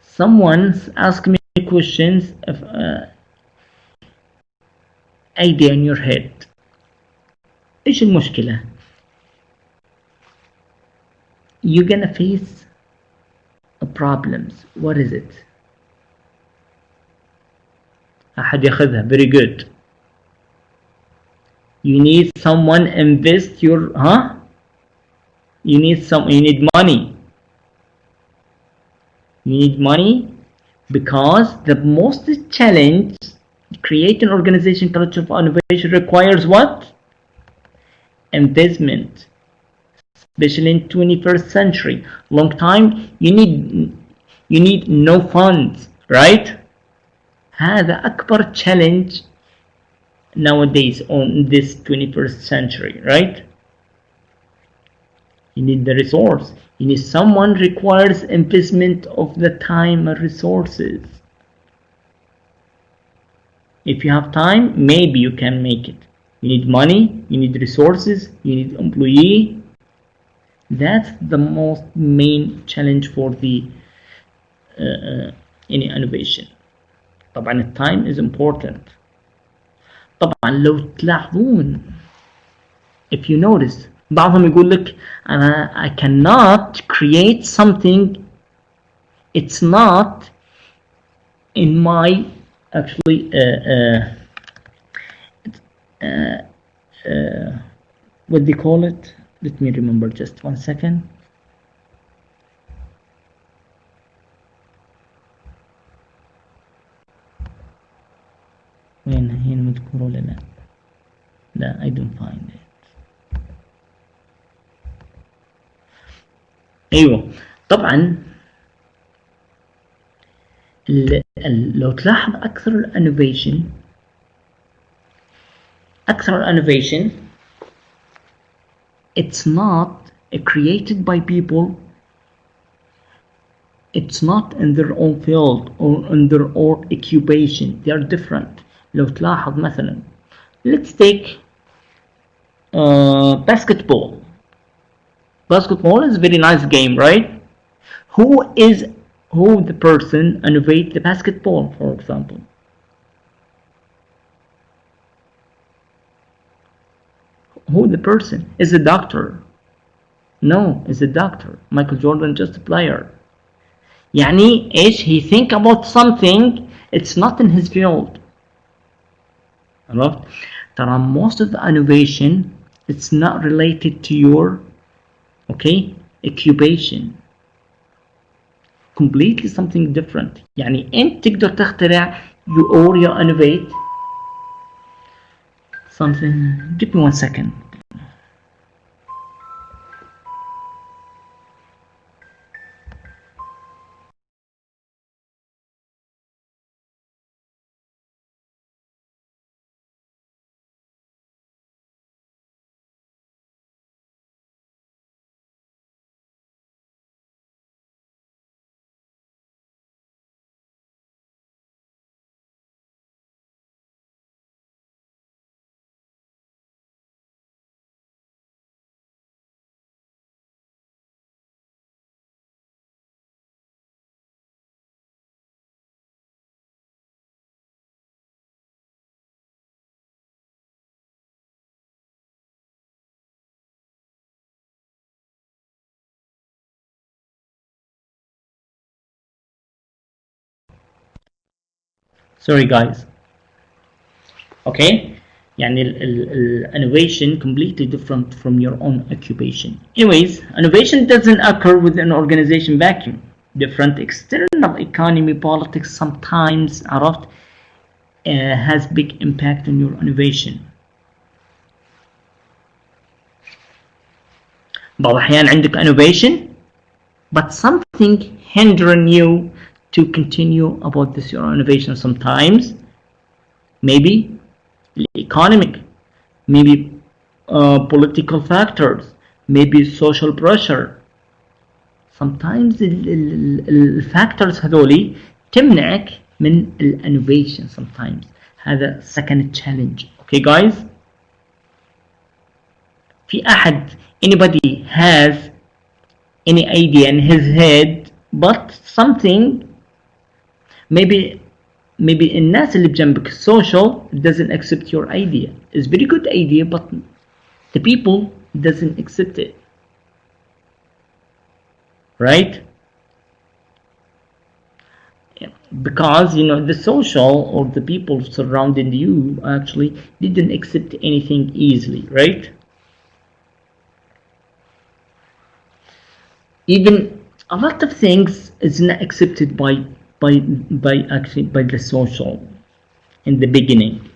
Someone's asked me questions of idea in your head. إيش المشكلة؟ You're gonna face problems. What is it? أحد ياخذها. Very good. You need someone invest your you need money. You need money because the most challenge create an organization culture of innovation requires what? Investment, especially in 21st century. Long time you need no funds, right? هذا أكبر challenge nowadays on this 21st century, right? You need the resource. You need someone requires investment of the time and resources. If you have time, maybe you can make it. You need money, you need resources, you need employee. That's the most main challenge for the any innovation. طبعا التايم is important. طبعا لو تلاحظون if you notice بعضهم يقول لك I cannot create something it's not in my actually what they call it, let me remember just 1 second. وين هنا مذكور ولا لا؟ لا I don't find it. ايوه طبعا لو تلاحظ أكثر الانوفيشن it's not created by people, it's not in their own field or in their own occupation, they are different. لو تلاحظ مثلا let's take basketball. Basketball is a very nice game, right? Who the person innovate the basketball, for example? Who the person? Is a doctor? No, is a doctor. Michael Jordan just a player. يعني ايش he think about something it's not in his field. عرفت؟ ترى most of the innovation it's not related to your occupation, completely something different. يعني انت تقدر تخترع or you innovate something. Give me 1 second. Sorry guys. Okay, يعني innovation completely different from your own occupation. Anyways, innovation doesn't occur within an organization vacuum. Different external economy, politics sometimes عرفت has big impact on your innovation. بعض الأحيان عندك innovation but something hindering you to continue about this your innovation. Sometimes maybe economic, maybe political factors, maybe social pressure. Sometimes الفاكتورز هذولي تمنعك من الانوفيشن. sometimes هذا second challenge. Okay guys, في أحد anybody has any idea in his head but something maybe الناس اللي بجنبك social doesn't accept your idea. It's very good idea but the people doesn't accept it, right? Because the social or the people surrounding you actually didn't accept anything easily, right? Even a lot of things is not accepted by the social in the beginning.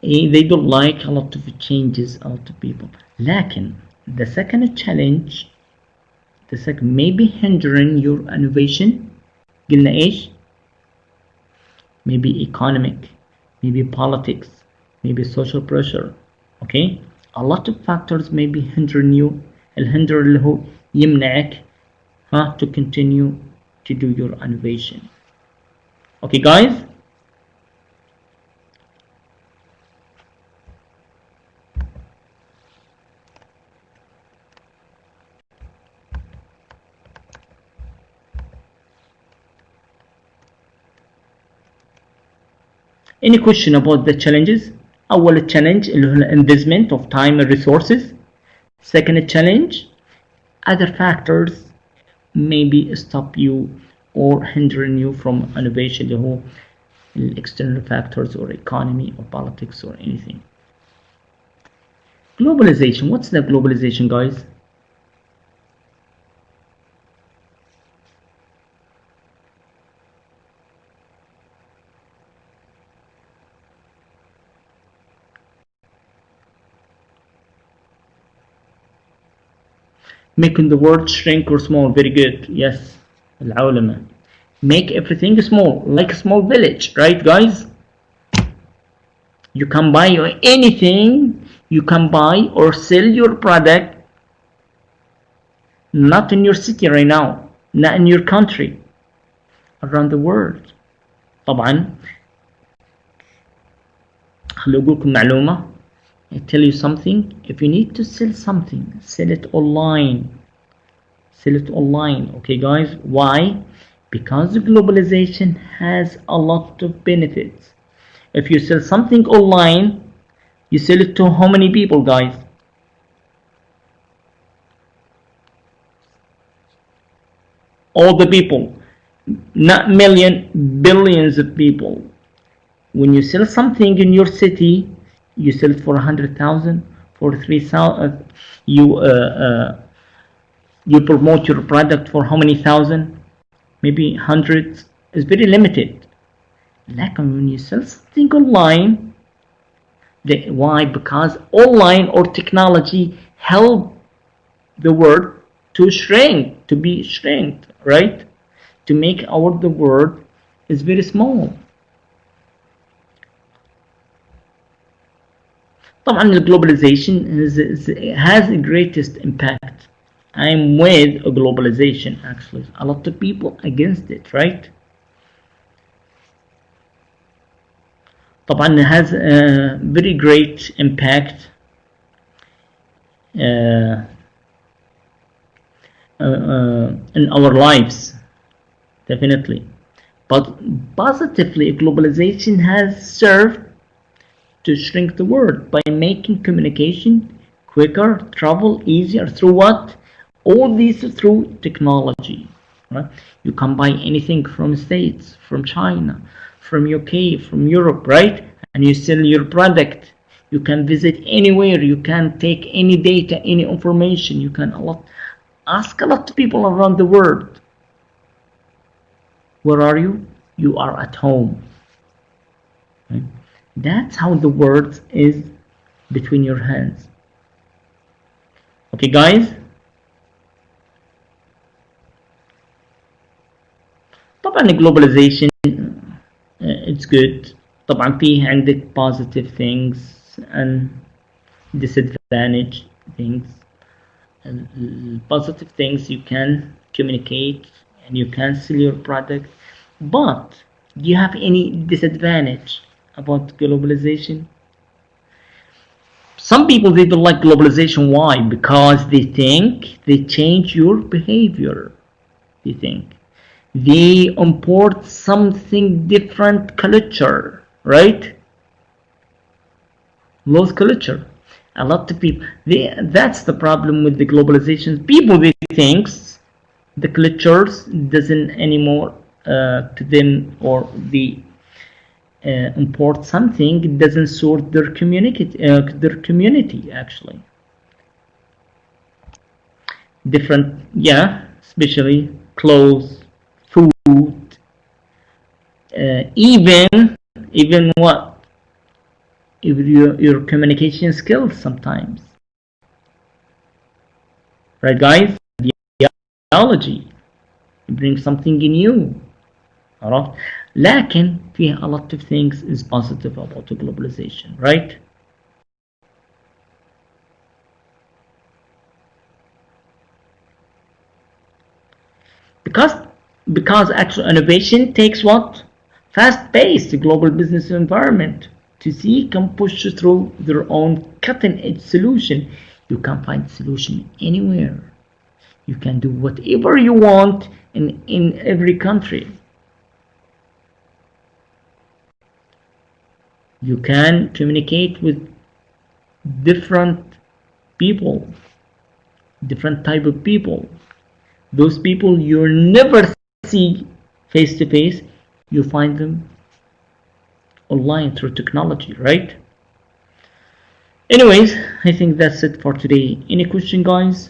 They don't like a lot of changes, a lot of people. لكن the second challenge, the second maybe hindering your innovation قلنا ايش؟ maybe economic, maybe politics, maybe social pressure. Okay, a lot of factors may be hindering you. الهندر اللي هو يمنعك to continue to do your innovation. Okay guys, any question about the challenges؟ أول challenge اللي هو investment of time and resources. Second challenge, other factors maybe stop you or hindering you from innovation اللي هو external factors or economy or politics or anything. Globalization, what's the globalization guys? Making the world shrink or small. Very good. Yes. العولمة. Make everything small, like a small village, right, guys? You can buy anything. You can buy or sell your product. Not in your city right now. Not in your country. Around the world. طبعا. خلي أقولكم معلومة. I tell you something. If you need to sell something, sell it online. Sell it online. Okay, guys? Why? Because globalization has a lot of benefits. If you sell something online, you sell it to how many people, guys? All the people. Not million, billions of people. When you sell something in your city, you sell it for 100,000, for 3,000. You promote your product for how many thousand? Maybe hundreds. It's very limited. Like when you sell something online, why? Because online or technology help the world to shrink, to be shrinked, right? To make the world is very small. طبعا globalization has the greatest impact. I'm with globalization actually. A lot of people against it, right? طبعا it has a very great impact in our lives, definitely. But positively, globalization has served to shrink the world by making communication quicker, travel easier through what? All these through technology. Right? You can buy anything from States, from China, from UK, from Europe, right? And you sell your product. You can visit anywhere. You can take any data, any information. You can ask a lot of people around the world. Where are you? You are at home. Right? That's how the world is between your hands. Okay, guys? طبعا globalization it's good. طبعا فيه عندك positive things and disadvantage things. Positive things, you can communicate and you can sell your product, but do you have any disadvantage about globalization? Some people, they don't like globalization. Why? Because they think they change your behavior. They think they import something different culture, right? Lost culture. A lot of people, that's the problem with the globalization. People, they think the cultures doesn't anymore to them, or the import something, it doesn't suit their community actually. Different, yeah, especially clothes, food, even what, even your communication skills sometimes, right, guys? The ideology brings something new. عرفت؟ لكن فيها a lot of things is positive about the globalization, right? Because actual innovation takes what? Fast-paced global business environment to seek and push through their own cutting-edge solution. You can find solution anywhere. You can do whatever you want in every country. You can communicate with different people, different type of people. Those people you never see face to face, you find them online through technology, right? Anyways, I think that's it for today. Any question, guys?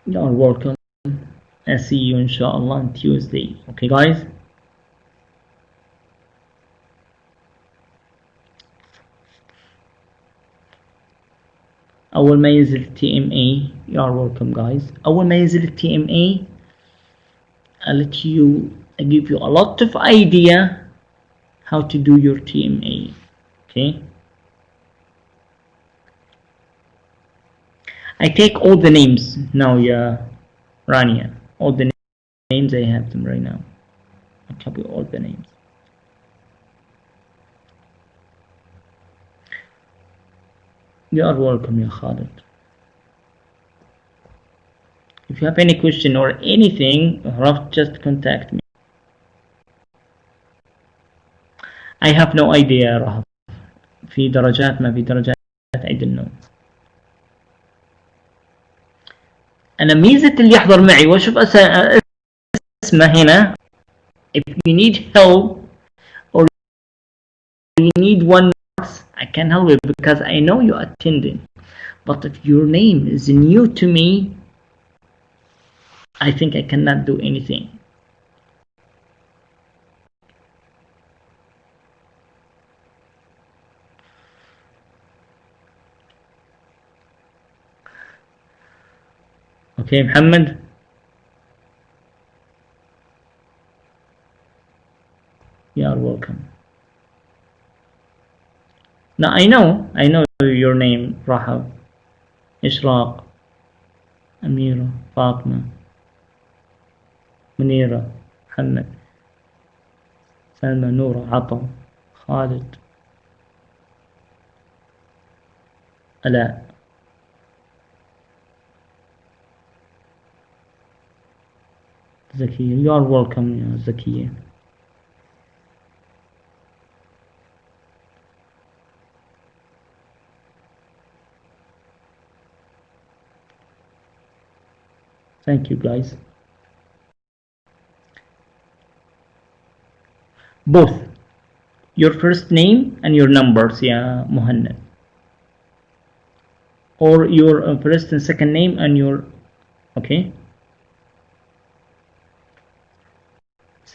You're welcome. I'll see you inshallah on Tuesday. Okay guys? أول ما ينزل TMA, you're welcome guys. أول ما ينزل TMA, I give you a lot of idea how to do your TMA. Okay? I take all the names now, yeah, Rania. All the names, I have them right now. I copy all the names. You are welcome, ya Khalid. If you have any question or anything, just contact me. I have no idea, Rahaf. في درجات ما في درجات, I don't know. أنا ميزة اللي يحضر معي وأشوف اسمه هنا. If you need help or you need one marks, I can help you because I know you attending. But if your name is new to me, I think I cannot do anything. Okay, Muhammad. You are welcome. Now I know your name, Rahab, Ishraq, Amira, Fatima, Munira, Muhammad, Salma, Noura, Ata, Khalid, Ala. Zakiya, you are welcome, ya Zakiya. Thank you guys. Both your first name and your numbers, yeah, Muhammad, or your first and second name and your, okay,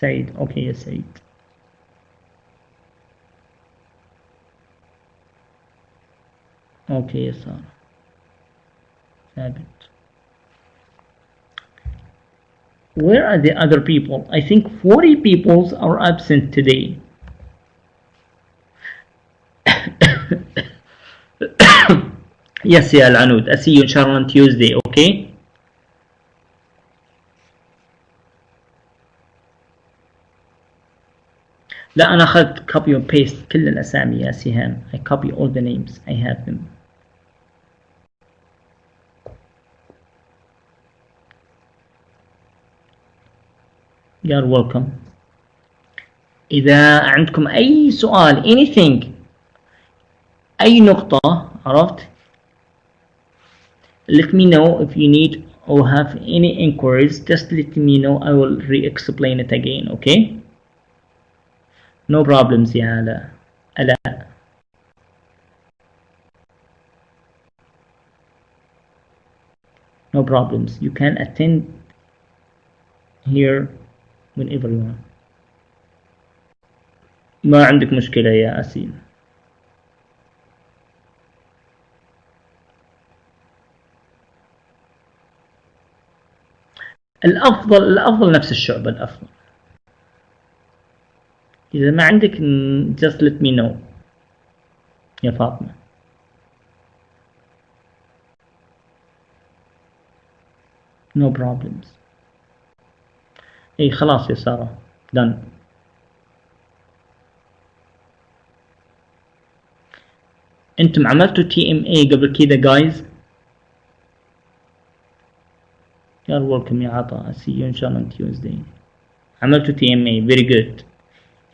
Said. Okay, yes, Said. Okay, yes, sir. Sabit. Where are the other people? I think 40 people are absent today. Yes, يا العنود. I see you inshallah on Tuesday, okay? لا أنا أخذت copy and paste كل الأسامي يا سيهان. I copy all the names. I have them. You're welcome. إذا عندكم أي سؤال, anything, أي نقطة, عرفت? Let me know if you need or have any inquiries. Just let me know. I will re-explain it again, okay? No problems, يا ألا. No problems. You can attend here whenever you want. ما عندك مشكلة يا أسيل. الأفضل نفس الشعبة الأفضل. إذا ما عندك just let me know يا فاطمة. No problems. إيه خلاص يا سارة. done. أنتم عملتوا TMA قبل كذا guys؟ You're welcome يا عطا. I see you إن شاء الله on Tuesday. عملتوا TMA very good.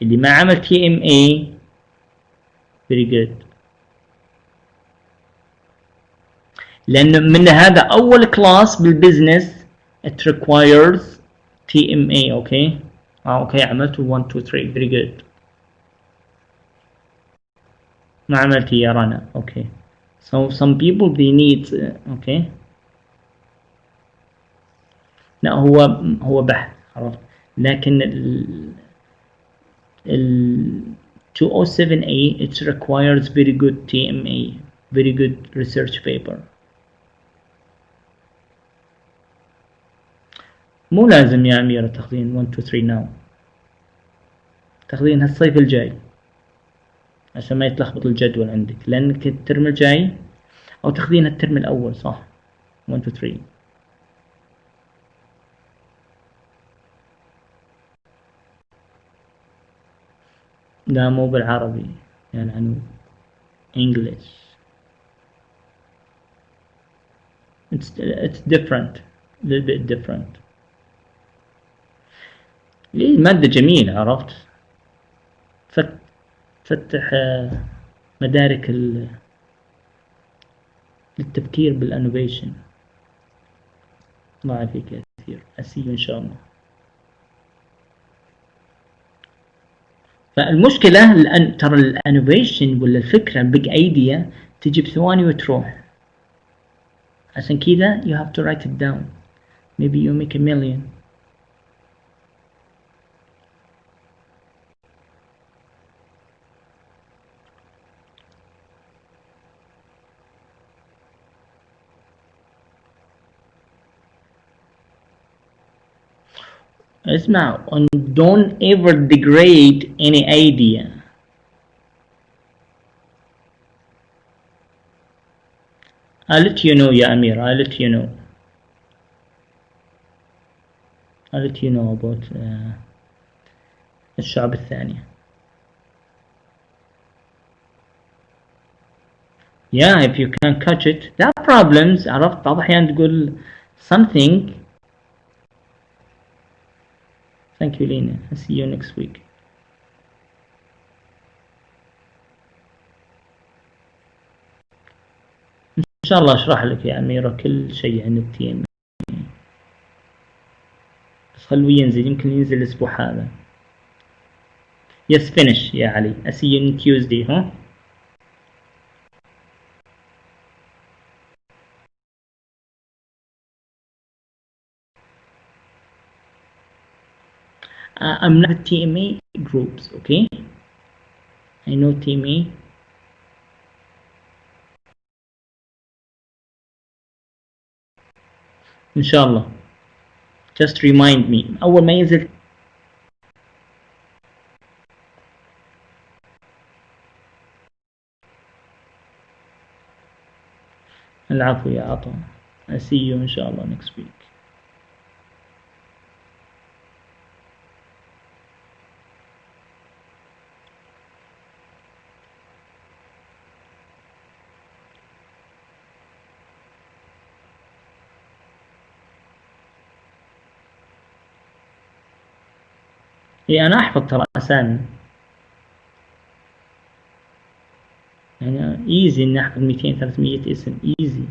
اللي ما عمل TMA very good. لأن من هذا أول كلاس بالبزنس it requires TMA. okay. okay عملتوا 1 2 3 very good. ما عملتي يا رنا. okay. So some people they need okay. لا هو بحث، عرفت. لكن ال 207A it requires very good TMA, very good research paper. مو لازم يا أميرة تاخذين 1 2 3 now، تاخذين هالصيف الجاي عشان ما يتلخبط الجدول عندك، لأنك الترم الجاي أو تاخذين الترم الأول صح 1 2 3. لا مو بالعربي يعني English. It's different, a little bit different. ليه مادة جميلة، عرفت. فتح مدارك للتفكير بالانوفيشن. الله يعافيك يا كثير، أسيو إن شاء الله. فالمشكلة ترى الانوفيشن ولا الفكرة بيج ايديا تجي بثواني وتروح، عشان كذا you have to write it down. Maybe you make a million. اسمع، don't ever degrade any idea. I'll let you know يا أمير. I'll let you know. I'll let you know about الشعب الثانية. Yeah, if you can catch it. There are problems، عرفت. بعض الأحيان تقول something. Thank you Lena. I'll see you next week. إن شاء الله أشرح لك يا أميرة كل شيء عن التيم، بس خلوه ينزل، يمكن ينزل الأسبوع هذا. Yes, finish يا علي. I'll see you on Tuesday. ها. I'm not TMA groups, okay? I know TMA. إن شاء الله. Just remind me أول ما ينزل. العفو يا عطا. I'll see you إن شاء الله next week. إيه أنا أحفظ ترى أسامي، يعني easy إني أحفظ 200 300 اسم easy.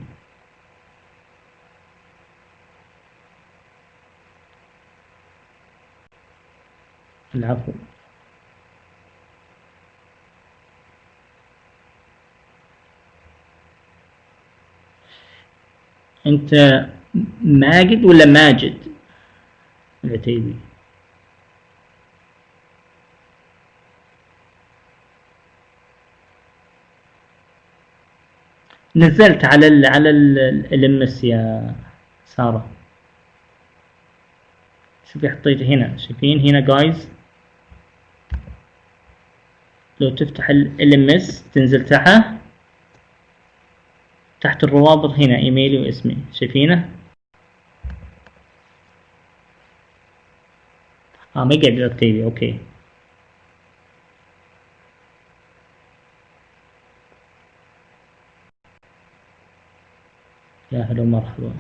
العفو. أنت ماجد ولا ماجد العتيبي؟ نزلت على الامس يا سارة. شوفي حطيته هنا، شايفين هنا جايز؟ لو تفتح الامس تنزل تحت الروابط هنا ايميلي واسمي، شايفينه؟ ما يقعد العتيبي. اوكي. يا هلا ومرحبا.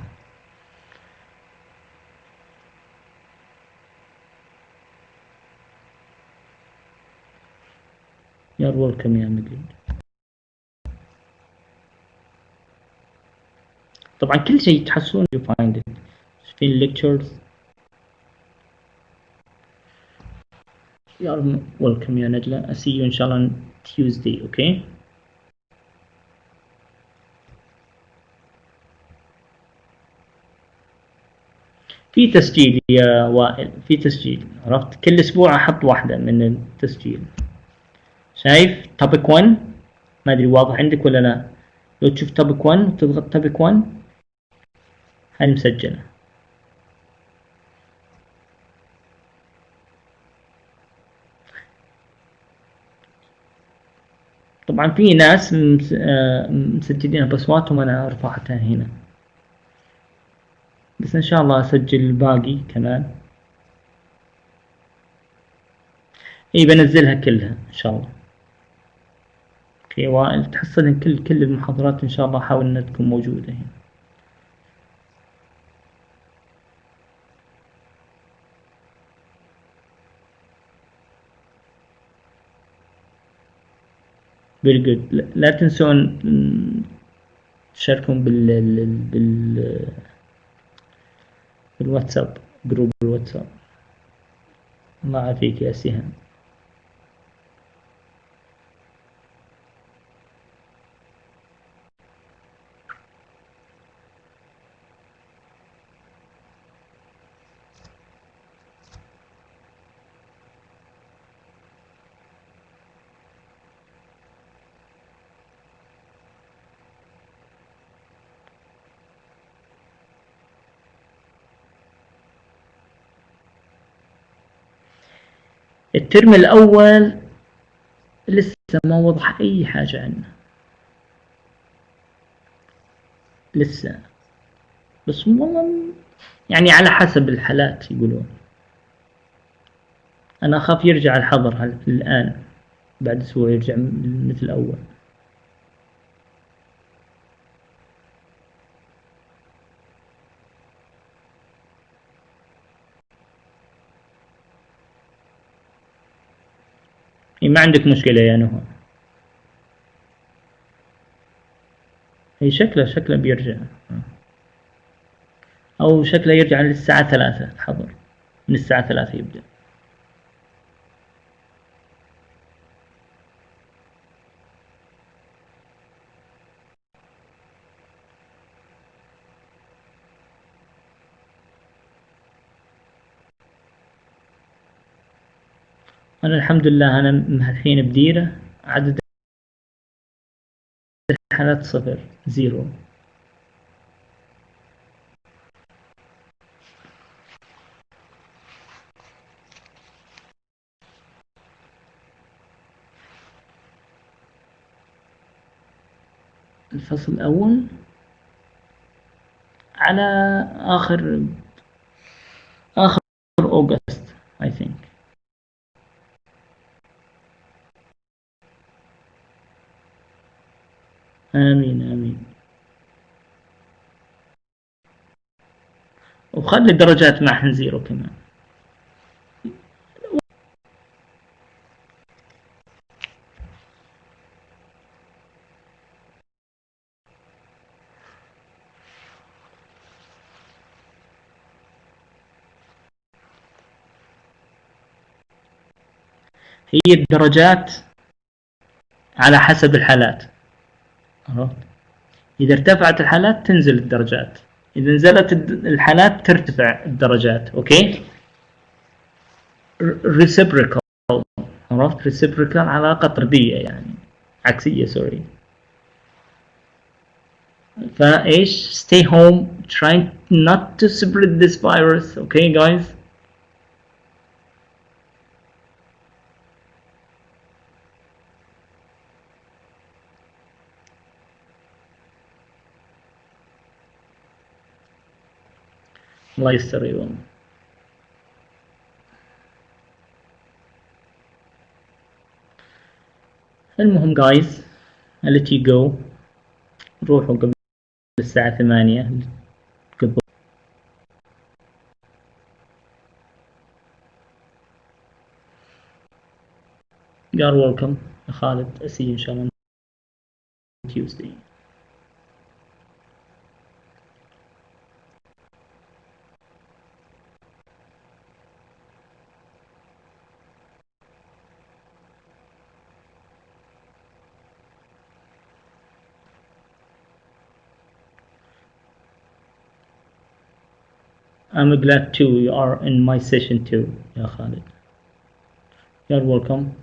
You're welcome يا مجيد. طبعا كل شيء تحسون you find it في lectures. You're welcome يا نجلة. I'll see you إن شاء الله on Tuesday. okay. في تسجيل يا وائل، في تسجيل، عرفت؟ كل اسبوع احط واحدة من التسجيل. شايف توبيك 1؟ ما ادري واضح عندك ولا لا. لو تشوف توبيك 1 وتضغط توبيك 1 هاي مسجلة. طبعا في ناس مسجلين بأصواتهم، انا رفعتها هنا، بس ان شاء الله اسجل الباقي كمان. اي بنزلها كلها ان شاء الله. اوكي وائل، تحصل كل المحاضرات ان شاء الله، احاول انها تكون موجودة هنا. very good. لا تنسون تشاركون بالواتساب، جروب الواتساب. الله يعافيك يا سهام. الترم الأول لسه ما وضح أي حاجة عنه لسه، بس والله يعني على حسب الحالات يقولون. أنا أخاف يرجع الحظر الآن، بعد أسبوع يرجع مثل الأول. يعني ما عندك مشكلة يا نهى؟ هي شكله بيرجع، أو شكله يرجع للساعة 3 الحظر، من الساعة 3 يبدأ. أنا الحمد لله أنا الحين بديرة، عدد الحالات 0 زيرو. الفصل الأول على آخر أوغست I think. آمين آمين. وخلي الدرجات معهن زيرو كمان. هي الدرجات على حسب الحالات، عرفت؟ إذا ارتفعت الحالات تنزل الدرجات، إذا نزلت الحالات ترتفع الدرجات. أوكي؟ reciprocal، عرفت؟ reciprocal علاقة طردية يعني، عكسية سوري. فإيش؟ stay home, try not to spread this virus. Okay guys? الله يستر والله. المهم guys I'll let you go. روحوا قبل الساعة 8 قبل. You're welcome يا خالد. see you إن شاء الله Tuesday. I'm glad too you are in my session too يا خالد. You're welcome.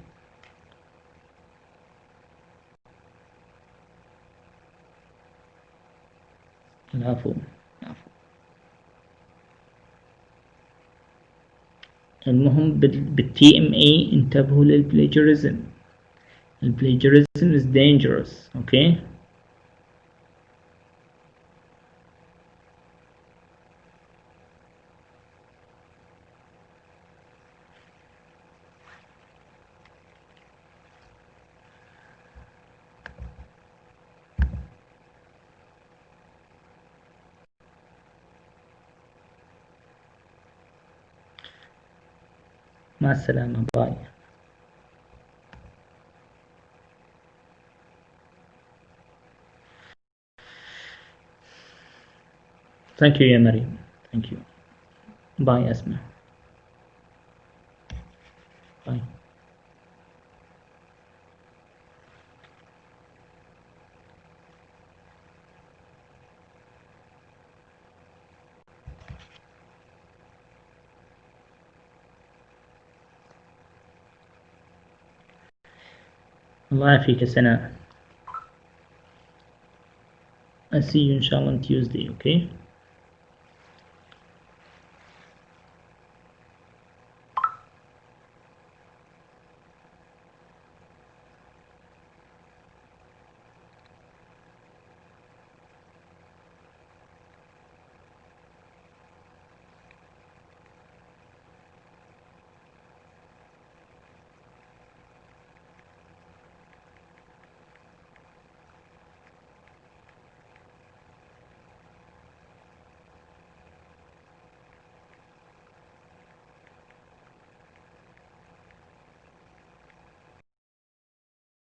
العفو. المهم بالتي ام اي انتبهوا للبلاجيرزم. البلاجيرزم is dangerous. Okay. مع السلامة. باي. Thank you يا مريم. Thank you. باي أسمع. باي. الله يعافيك سناء. I'll see you إن شاء الله on Tuesday. Okay.